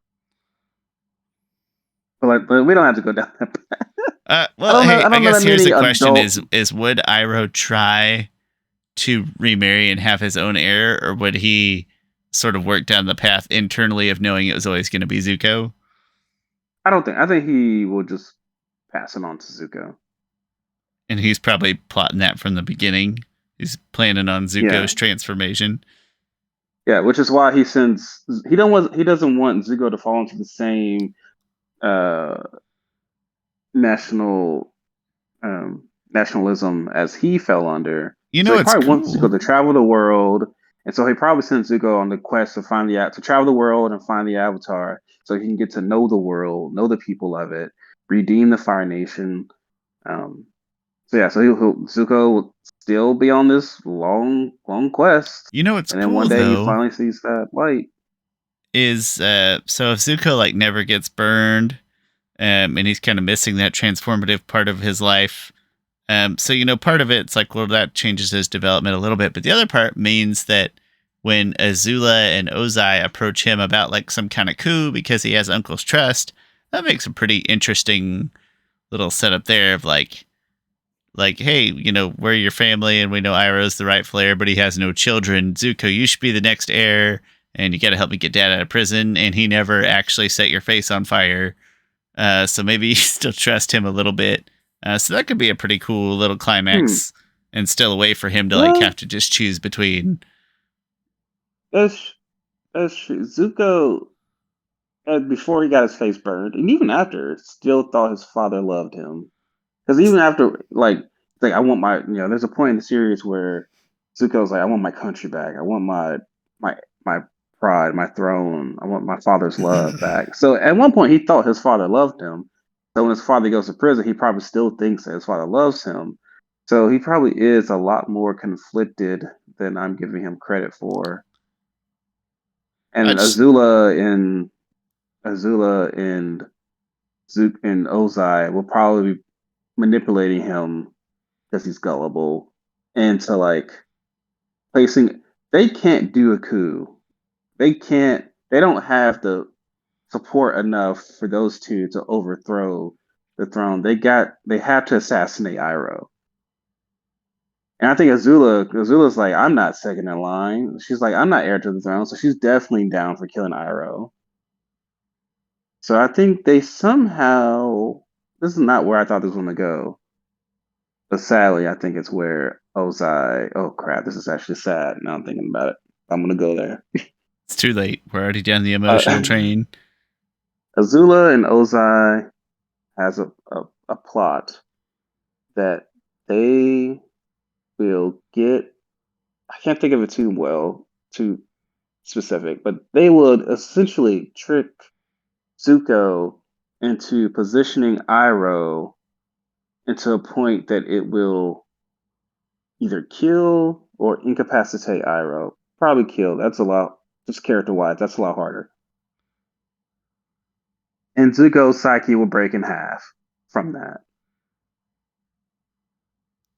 But we don't have to go down that path. I Well, don't know. hey, I I don't know guess that here's many the question: adult. is would Iroh try to remarry and have his own heir, or would he sort of work down the path internally of knowing it was always going to be Zuko? I don't think. I think he will just pass it on to Zuko. And he's probably plotting that from the beginning. He's planning on Yeah, Zuko's transformation. yeah. Which is why he sends. He doesn't want Zuko to fall into the same uh, national nationalism as he fell under. You So know he what's probably wants cool? Zuko to travel the world, and so he probably sends Zuko on the quest to travel the world and find the Avatar, so he can get to know the world, know the people of it, redeem the Fire Nation. Um, so yeah, so Zuko will still be on this long, long quest, You know what's and then one cool day he though finally sees that light. is so if Zuko like never gets burned, and he's kind of missing that transformative part of his life, So part of it's like, well, that changes his development a little bit, but the other part means that when Azula and Ozai approach him about like some kind of coup because he has Uncle's trust, that makes a pretty interesting little setup there of like, hey, we're your family and we know Iroh's the rightful heir, but he has no children. Zuko, you should be the next heir, and you got to help me get Dad out of prison. And he never actually set your face on fire, so maybe you still trust him a little bit. So that could be a pretty cool little climax, and still a way for him to like have to just choose between. That's true. Zuko, before he got his face burned, and even after, still thought his father loved him. Because even after, like I want my, there's a point in the series where Zuko's like, I want my country back. I want my pride, my throne. I want my father's love back. So at one point, he thought his father loved him. So when his father goes to prison, he probably still thinks that his father loves him. So he probably is a lot more conflicted than I'm giving him credit for. And Azula and Zook and Ozai will probably be manipulating him because he's gullible into like placing. They can't do a coup. They can't. They don't have the support enough for those two to overthrow the throne. They have to assassinate Iroh. And I think Azula's like, I'm not second in line. She's like, I'm not heir to the throne, so she's definitely down for killing Iroh. So I think they somehow, this is not where I thought this was going to go, but sadly, I think it's where Ozai, oh crap, this is actually sad. Now I'm thinking about it. I'm going to go there. It's too late. We're already down the emotional train. Azula and Ozai has a plot that they will get, I can't think of it too specific, but they would essentially trick Zuko into positioning Iroh into a point that it will either kill or incapacitate Iroh. Probably kill. That's a lot. Just character-wise, that's a lot harder. And Zuko's psyche will break in half from that.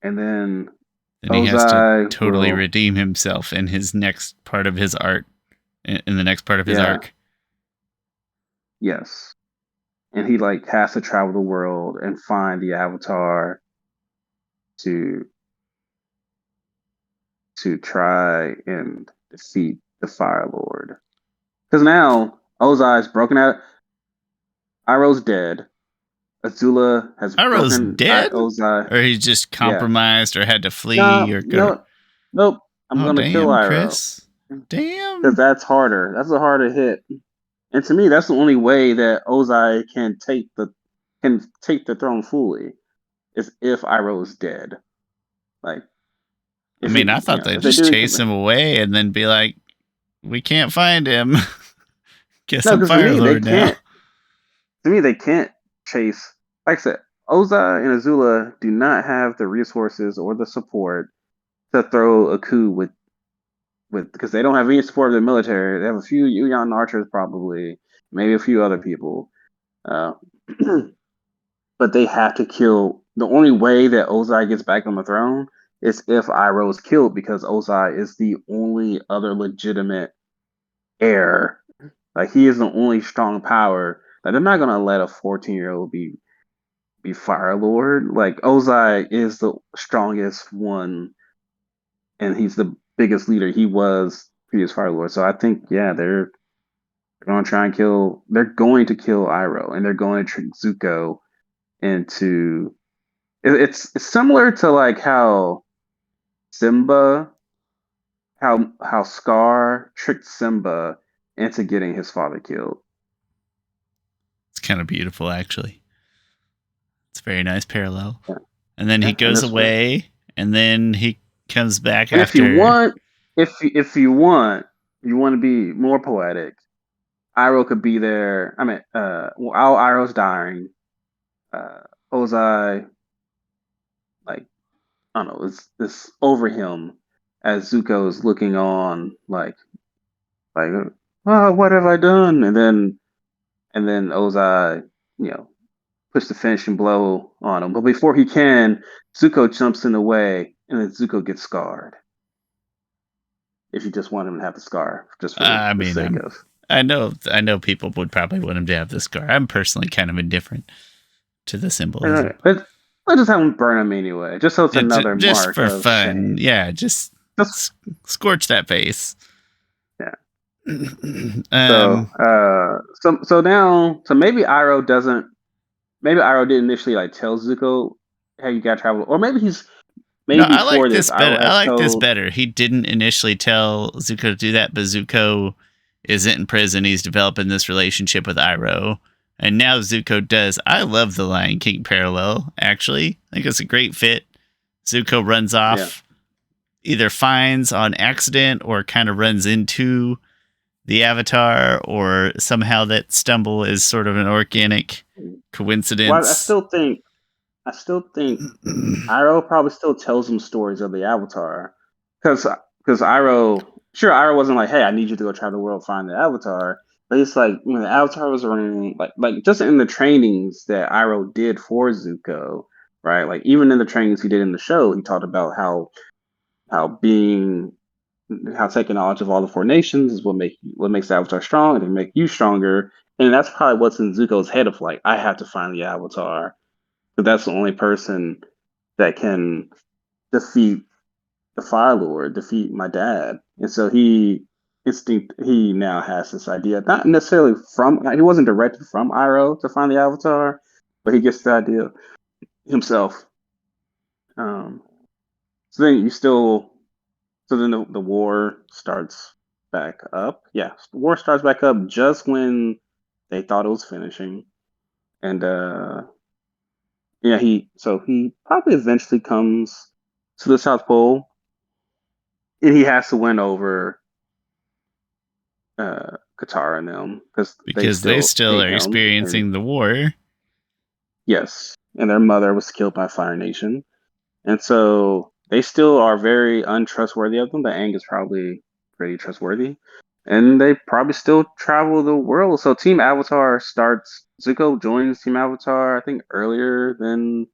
And then he has to totally redeem himself in his next part of his arc. In the next part of his arc. Yes. And he like has to travel the world and find the Avatar to try and defeat the Firelord. Because now Ozai's broken out. Iroh's dead. Azula has Iroh's broken dead? Ozai. Or he's just compromised or had to flee? Nope. I'm going to kill Iroh. Chris. Damn. Because that's harder. That's a harder hit. And to me, that's the only way that Ozai can take the throne fully, is if Iroh is dead. Like, I thought they'd just chase him away and then be like, we can't find him. Guess I'm Firelord now. To me, they can't chase. Like I said, Ozai and Azula do not have the resources or the support to throw a coup with because they don't have any support of the military. They have a few Yuyan archers, probably, maybe a few other people. But they have to kill. The only way that Ozai gets back on the throne is if Iroh is killed, because Ozai is the only other legitimate heir. Like, he is the only strong power. Like, they're not gonna let a 14-year-old be Firelord. Like, Ozai is the strongest one, and he's the biggest leader. He was previous Firelord. So I think, they're going to try and kill. They're going to kill Iroh, and they're going to trick Zuko into. It's similar to like how Simba, how Scar tricked Simba into getting his father killed. It's kind of beautiful, actually. It's a very nice parallel. Yeah. And then he goes away, and then he comes back and after. If you want to be more poetic, Iroh could be there. I mean, while Iroh's dying, Ozai, like, I don't know, it's over him as Zuko is looking on, like, oh, what have I done? And then Ozai, push the finishing blow on him. But before he can, Zuko jumps in the way, and then Zuko gets scarred. If you just want him to have the scar, just for I the mean, sake of. I know people would probably want him to have the scar. I'm personally kind of indifferent to the symbolism. Let's just have him burn him anyway, just so it's another just mark for of fun. shame. Yeah, just scorch that face. Yeah. Um, So now, so maybe Iroh doesn't. Maybe Iroh didn't initially like tell Zuko, "Hey, you gotta travel," or maybe no, I before like this, this better. Iroh I has like this told. better. He didn't initially tell Zuko to do that, but Zuko isn't in prison. He's developing this relationship with Iroh. And now Zuko does. I love the Lion King parallel, actually. I think it's a great fit. Zuko runs off, either finds on accident or kind of runs into the Avatar, or somehow that stumble is sort of an organic coincidence. Well, I still think Iroh probably still tells him stories of the Avatar, because Iroh wasn't like, "Hey, I need you to go travel the world, find the Avatar." But it's like when the Avatar was around, like just in the trainings that Iroh did for Zuko, right? Like even in the trainings he did in the show, he talked about how taking knowledge of all the four nations is what makes the Avatar strong and make you stronger. And that's probably what's in Zuko's head of like, I have to find the Avatar, but that's the only person that can defeat the Firelord, defeat my dad. And so he now has this idea, not necessarily he wasn't directed from Iroh to find the Avatar, but he gets the idea himself. So then the war starts back up. Yeah, the war starts back up just when they thought it was finishing. And he probably eventually comes to the South Pole, and he has to win over Katara and them because they still hate are him. experiencing the war. Yes, and their mother was killed by Fire Nation, and so they still are very untrustworthy of them. But Aang is probably pretty trustworthy, and they probably still travel the world. So Team Avatar starts. Zuko joins Team Avatar, I think, earlier than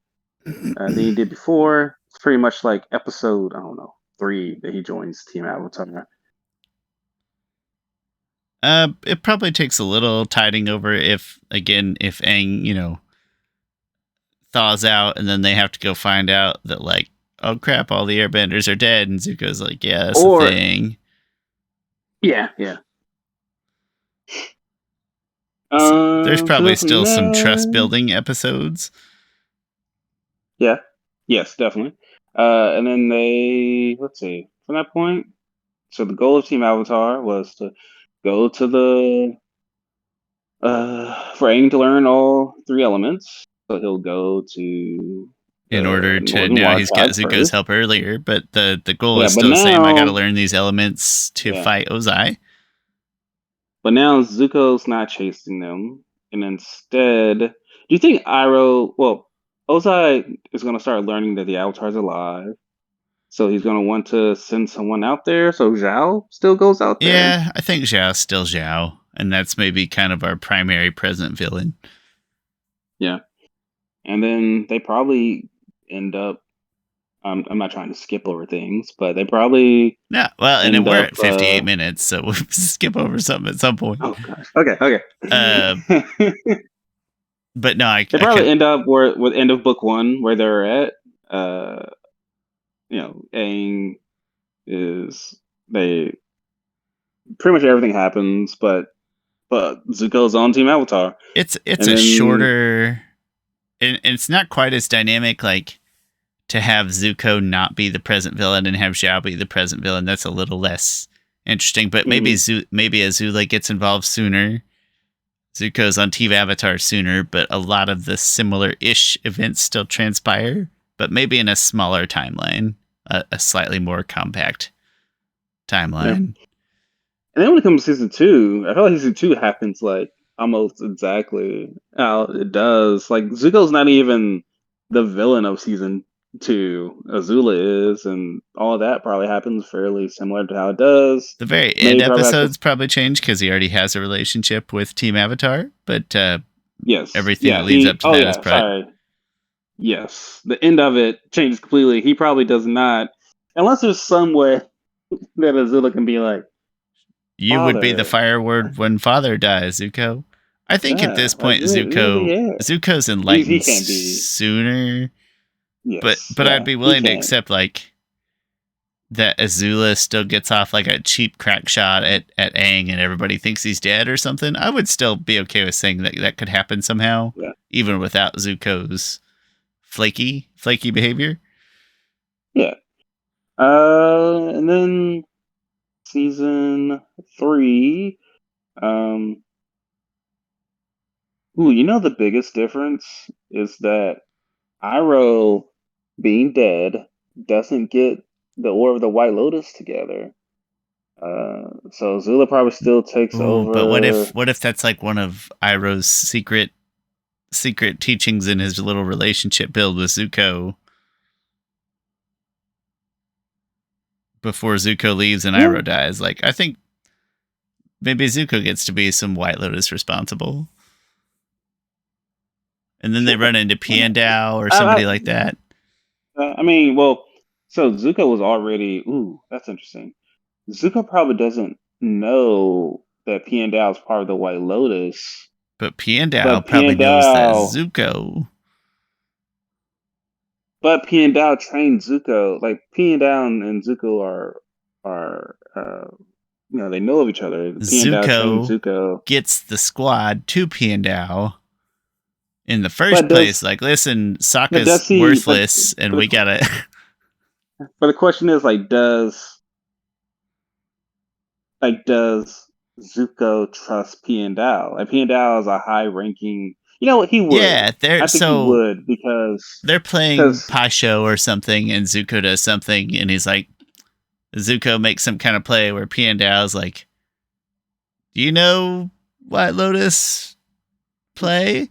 he did before. It's pretty much like episode, I don't know, 3 that he joins Team Avatar. It probably takes a little tiding over if Aang, thaws out, and then they have to go find out that, like, oh crap, all the airbenders are dead, and Zuko's like, yeah, that's the thing. Yeah. So there's probably still some trust building episodes. Yeah. Yes, definitely. And then let's see, from that point, so the goal of Team Avatar was to go to for Aang to learn all 3 elements. So he'll go to In order to, now he's got Zuko's help earlier, but the goal is still the same. I got to learn these elements to fight Ozai. But now Zuko's not chasing them, and instead, do you think Ozai is going to start learning that the Avatar's alive, so he's going to want to send someone out there, so Zhao still goes out there? Yeah, I think Zhao's still Zhao, and that's maybe kind of our primary present villain. Yeah. And then they probably end up, I'm not trying to skip over things, but they probably... No, well, and then we're at 58 minutes, so we'll skip over something at some point. Oh, gosh. Okay. But no, they probably end up with end of book 1, where they're at. Aang pretty much everything happens, but Zuko's on Team Avatar. It's shorter, and it's not quite as dynamic, like, to have Zuko not be the present villain and have Zhao be the present villain. That's a little less interesting, but maybe Azula gets involved sooner. Zuko's on Team Avatar sooner, but a lot of the similar-ish events still transpire, but maybe in a smaller timeline, a slightly more compact timeline. Yeah. And then when it comes to season 2, I feel like season 2 happens like almost exactly how it does. Like Zuko's not even the villain of season 2. Azula is, and all of that probably happens fairly similar to how it does. The very end episodes probably change because he already has a relationship with Team Avatar, but Yes. everything that Yeah. leads up to Oh that is yeah. probably. Sorry. Yes. The end of it changes completely. He probably does not, unless there's some way that Azula can be like, You would be the father. Firelord when father dies, Zuko. I think at Yeah. this Like point you're the heir. Zuko's He enlightened can't be. sooner, but Yes. I'd Yeah. be He willing to can't. accept like that Azula still gets off like a cheap crack shot at Aang and everybody thinks he's dead or something. I would still be okay with saying that that could happen somehow, Yeah. even without Zuko's flaky behavior. Yeah. And then season 3. Um, you know the biggest difference is that Iroh being dead doesn't get the Order of the White Lotus together. So Zula probably still takes Ooh, but what over. if that's like one of Iroh's secret teachings in his little relationship build with Zuko before Zuko leaves and Yeah, Iroh dies? Like I think maybe Zuko gets to be some White Lotus responsible. And then they sure. run into Why not? Piandao or I, somebody like that. I mean, well, so Zuko was already. Ooh, that's interesting. Zuko probably doesn't know that Piandao is part of the White Lotus, But Piandao but probably knows that Piandao, Zuko. but Piandao trained Zuko. Like Piandao and Zuko are they know of each other. Piandao trained Zuko Zuko, gets the squad to Piandao in the first but place. does Like, listen, but Sokka's does he? worthless, and we gotta. But the question is like, does Zuko trust Piandao? Like Piandao is a high ranking. You know what? He would. Yeah, they're I think he so would they're playing because Pasho or something, and Zuko does something, and he's like, Zuko makes some kind of play where Piandao's like, "Do you know White Lotus play?"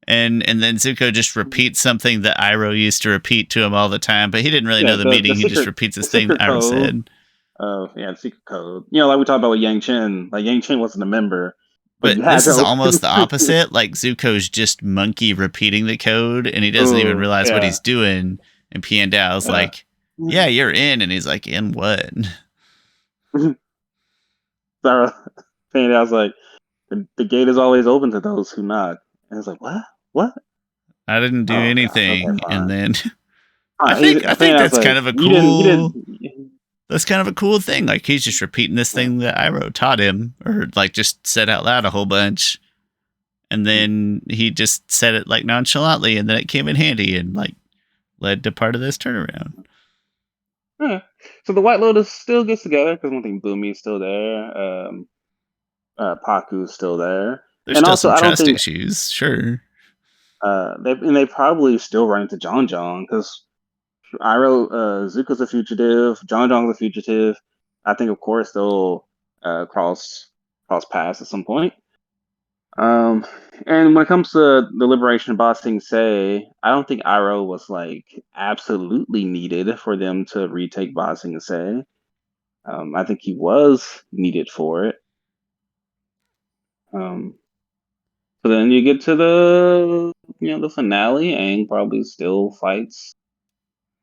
And then Zuko just repeats something that Iroh used to repeat to him all the time, but he didn't really know yeah, the the meaning. He just secret repeats the this thing secret Iroh code. said. The secret code. Like we talked about with Yang Chen. Like Yang Chen wasn't a member, but But you had this to is open. almost the opposite. Like Zuko's just monkey repeating the code, and he doesn't even Oh realize what yeah, he's doing. And Piandao's yeah. like, "Yeah, you're in," and he's like, "In what?" Sarah Piandao was like, the gate is always open to those who knock. And it's like, what? What? I didn't do Oh gosh. Okay, anything, and fine. then Fine. He's I think Piandao's that's like, kind of a you didn't. You cool didn't. that's kind of a cool thing. Like he's just repeating this Yeah. thing that Iroh taught him, or like just said out loud a whole bunch, and then he just said it like nonchalantly, and then it came in handy and like led to part of this turnaround. Yeah. So the White Lotus still gets together because one thing, Bumi's still there. Paku's still there, There's and still also some I don't trust think issues, sure. they probably still run into John because Zuko's a fugitive, John John's a fugitive. I think of course they'll cross paths at some point. Um, and when it comes to the liberation of Ba Sing Se, I don't think Iroh was like absolutely needed for them to retake Ba Sing Se. I think he was needed for it. Um, so then you get to the finale. Aang probably still fights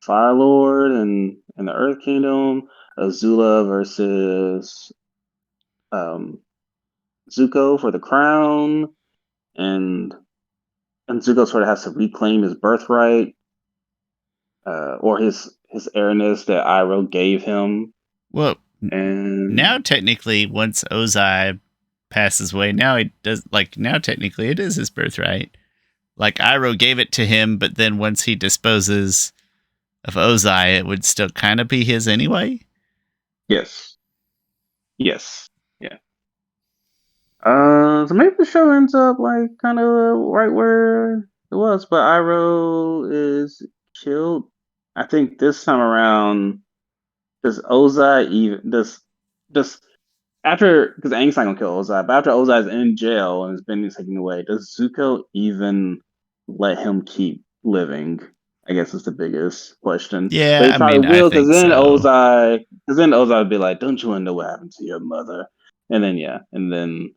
Firelord and the Earth Kingdom. Azula versus um, Zuko for the crown, and Zuko sort of has to reclaim his birthright, or his airness that Iroh gave him. Well, And now technically, once Ozai passes away, now he does like now technically it is his birthright. Like Iroh gave it to him, but then once he disposes of Ozai, it would still kind of be his anyway. yes, yes, yeah. So maybe the show ends up like kind of right where it was, but Iroh is killed. I think this time around, does Ozai even does after because Aang's not gonna kill Ozai, but after Ozai's in jail and his been taken away, does Zuko even let him keep living? I guess is the biggest question. But Yeah, he I probably mean, I will, think so. Because then Ozai would be like, "Don't you want to know what happened to your mother?" And then yeah, and then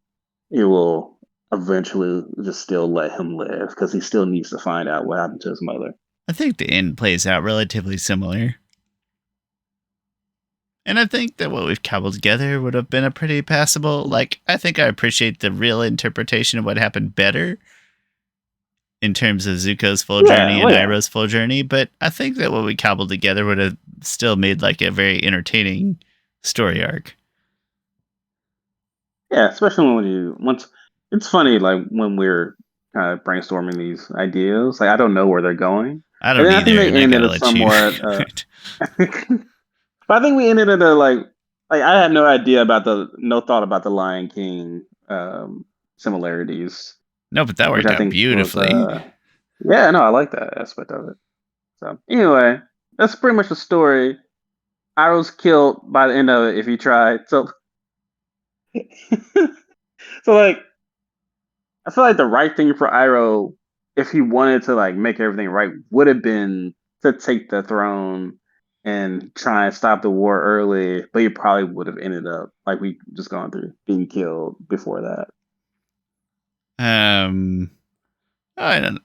he will. eventually just still let him live because he still needs to find out what happened to his mother. I think the end plays out relatively similar. And I think that what we've cobbled together would have been a pretty passable, I think I appreciate the real interpretation of what happened better in terms of Zuko's full journey and Iroh's full journey, but I think that what we cobbled together would have still made a very entertaining story arc. Yeah, especially once it's funny, when we're kind of brainstorming these ideas, I don't know where they're going. I don't either. I think they ended it somewhat. But I think we ended it I had no thought about the Lion King similarities. No, but that worked out beautifully. Yeah, no, I like that aspect of it. So anyway, that's pretty much the story. Iroh's killed by the end of it if he tried. So, I feel like the right thing for Iroh, if he wanted to make everything right, would have been to take the throne and try and stop the war early. But he probably would have ended up we just gone through being killed before that. I don't.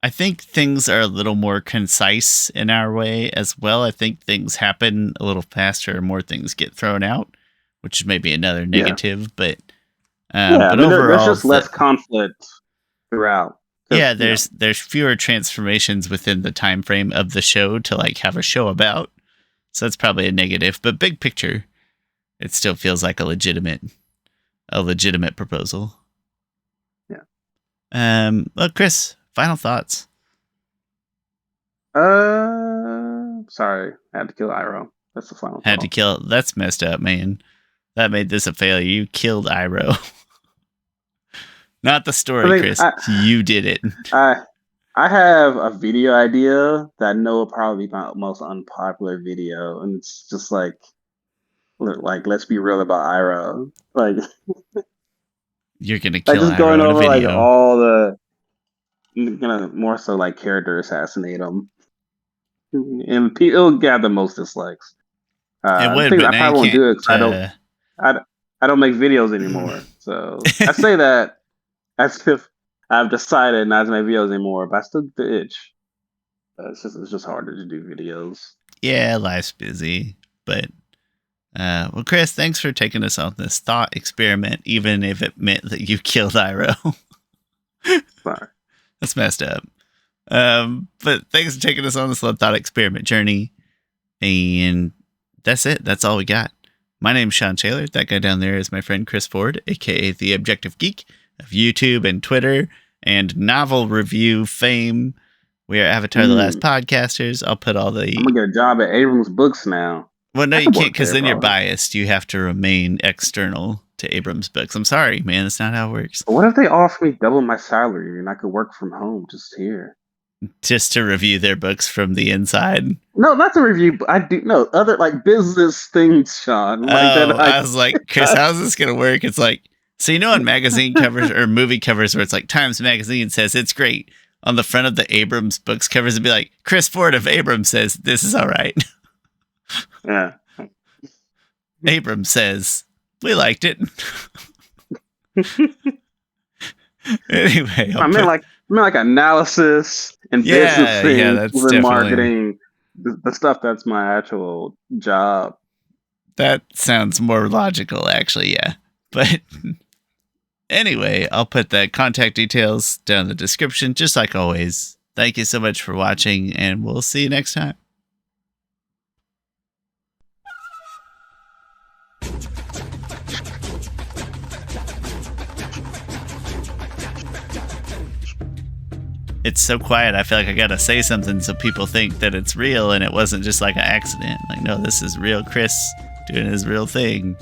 I think things are a little more concise in our way as well. I think things happen a little faster, more things get thrown out, which is maybe another negative. But but overall, there's just less conflict throughout. Yeah, there's fewer transformations within the time frame of the show to have a show about. So that's probably a negative. But big picture, it still feels like a legitimate proposal. Yeah. Well, Chris, final thoughts. Sorry, I had to kill Iroh. That's the final. Had to kill. That's messed up, man. That made this a failure. You killed Iroh. Not the story, Chris. You did it. I have a video idea that I know will probably be my most unpopular video, and it's just let's be real about Iroh. You're gonna kill just Iroh going in a over video. all the gonna more so character assassinate him, and it'll get the most dislikes. It would, but I probably won't do it because I don't make videos anymore. So I say that as if I've decided not to make videos anymore, but I still get the itch. It's just harder to do videos. Yeah, life's busy, but well, Chris, thanks for taking us on this thought experiment, even if it meant that you killed Iroh. Sorry. That's messed up. But thanks for taking us on this little thought experiment journey. And that's it. That's all we got. My name's Shawn Taylor. That guy down there is my friend Chris Ford, aka the Objective Geek of YouTube and Twitter and novel review fame. We are Avatar The Last Podcasters. I'll put all the... I'm going to get a job at Abrams Books now. Well, no, you can't, because then you're biased. You have to remain external to Abrams Books. I'm sorry, man. That's not how it works. But what if they offer me double my salary and I could work from home just here? Just to review their books from the inside? No, not to review. I do other business things, Shawn. I was like, Chris, how's this going to work? It's so on magazine covers or movie covers where it's Times Magazine says it's great. On the front of the Abrams Books covers, it'd be Chris Ford of Abrams says this is all right. Yeah. Abrams says we liked it. Anyway, I mean analysis and business things, that's definitely marketing, the stuff that's my actual job. That sounds more logical, actually. Yeah, but anyway, I'll put the contact details down in the description, just like always. Thank you so much for watching, and we'll see you next time. It's so quiet, I feel like I gotta say something so people think that it's real and it wasn't just an accident. No, this is real Chris doing his real thing.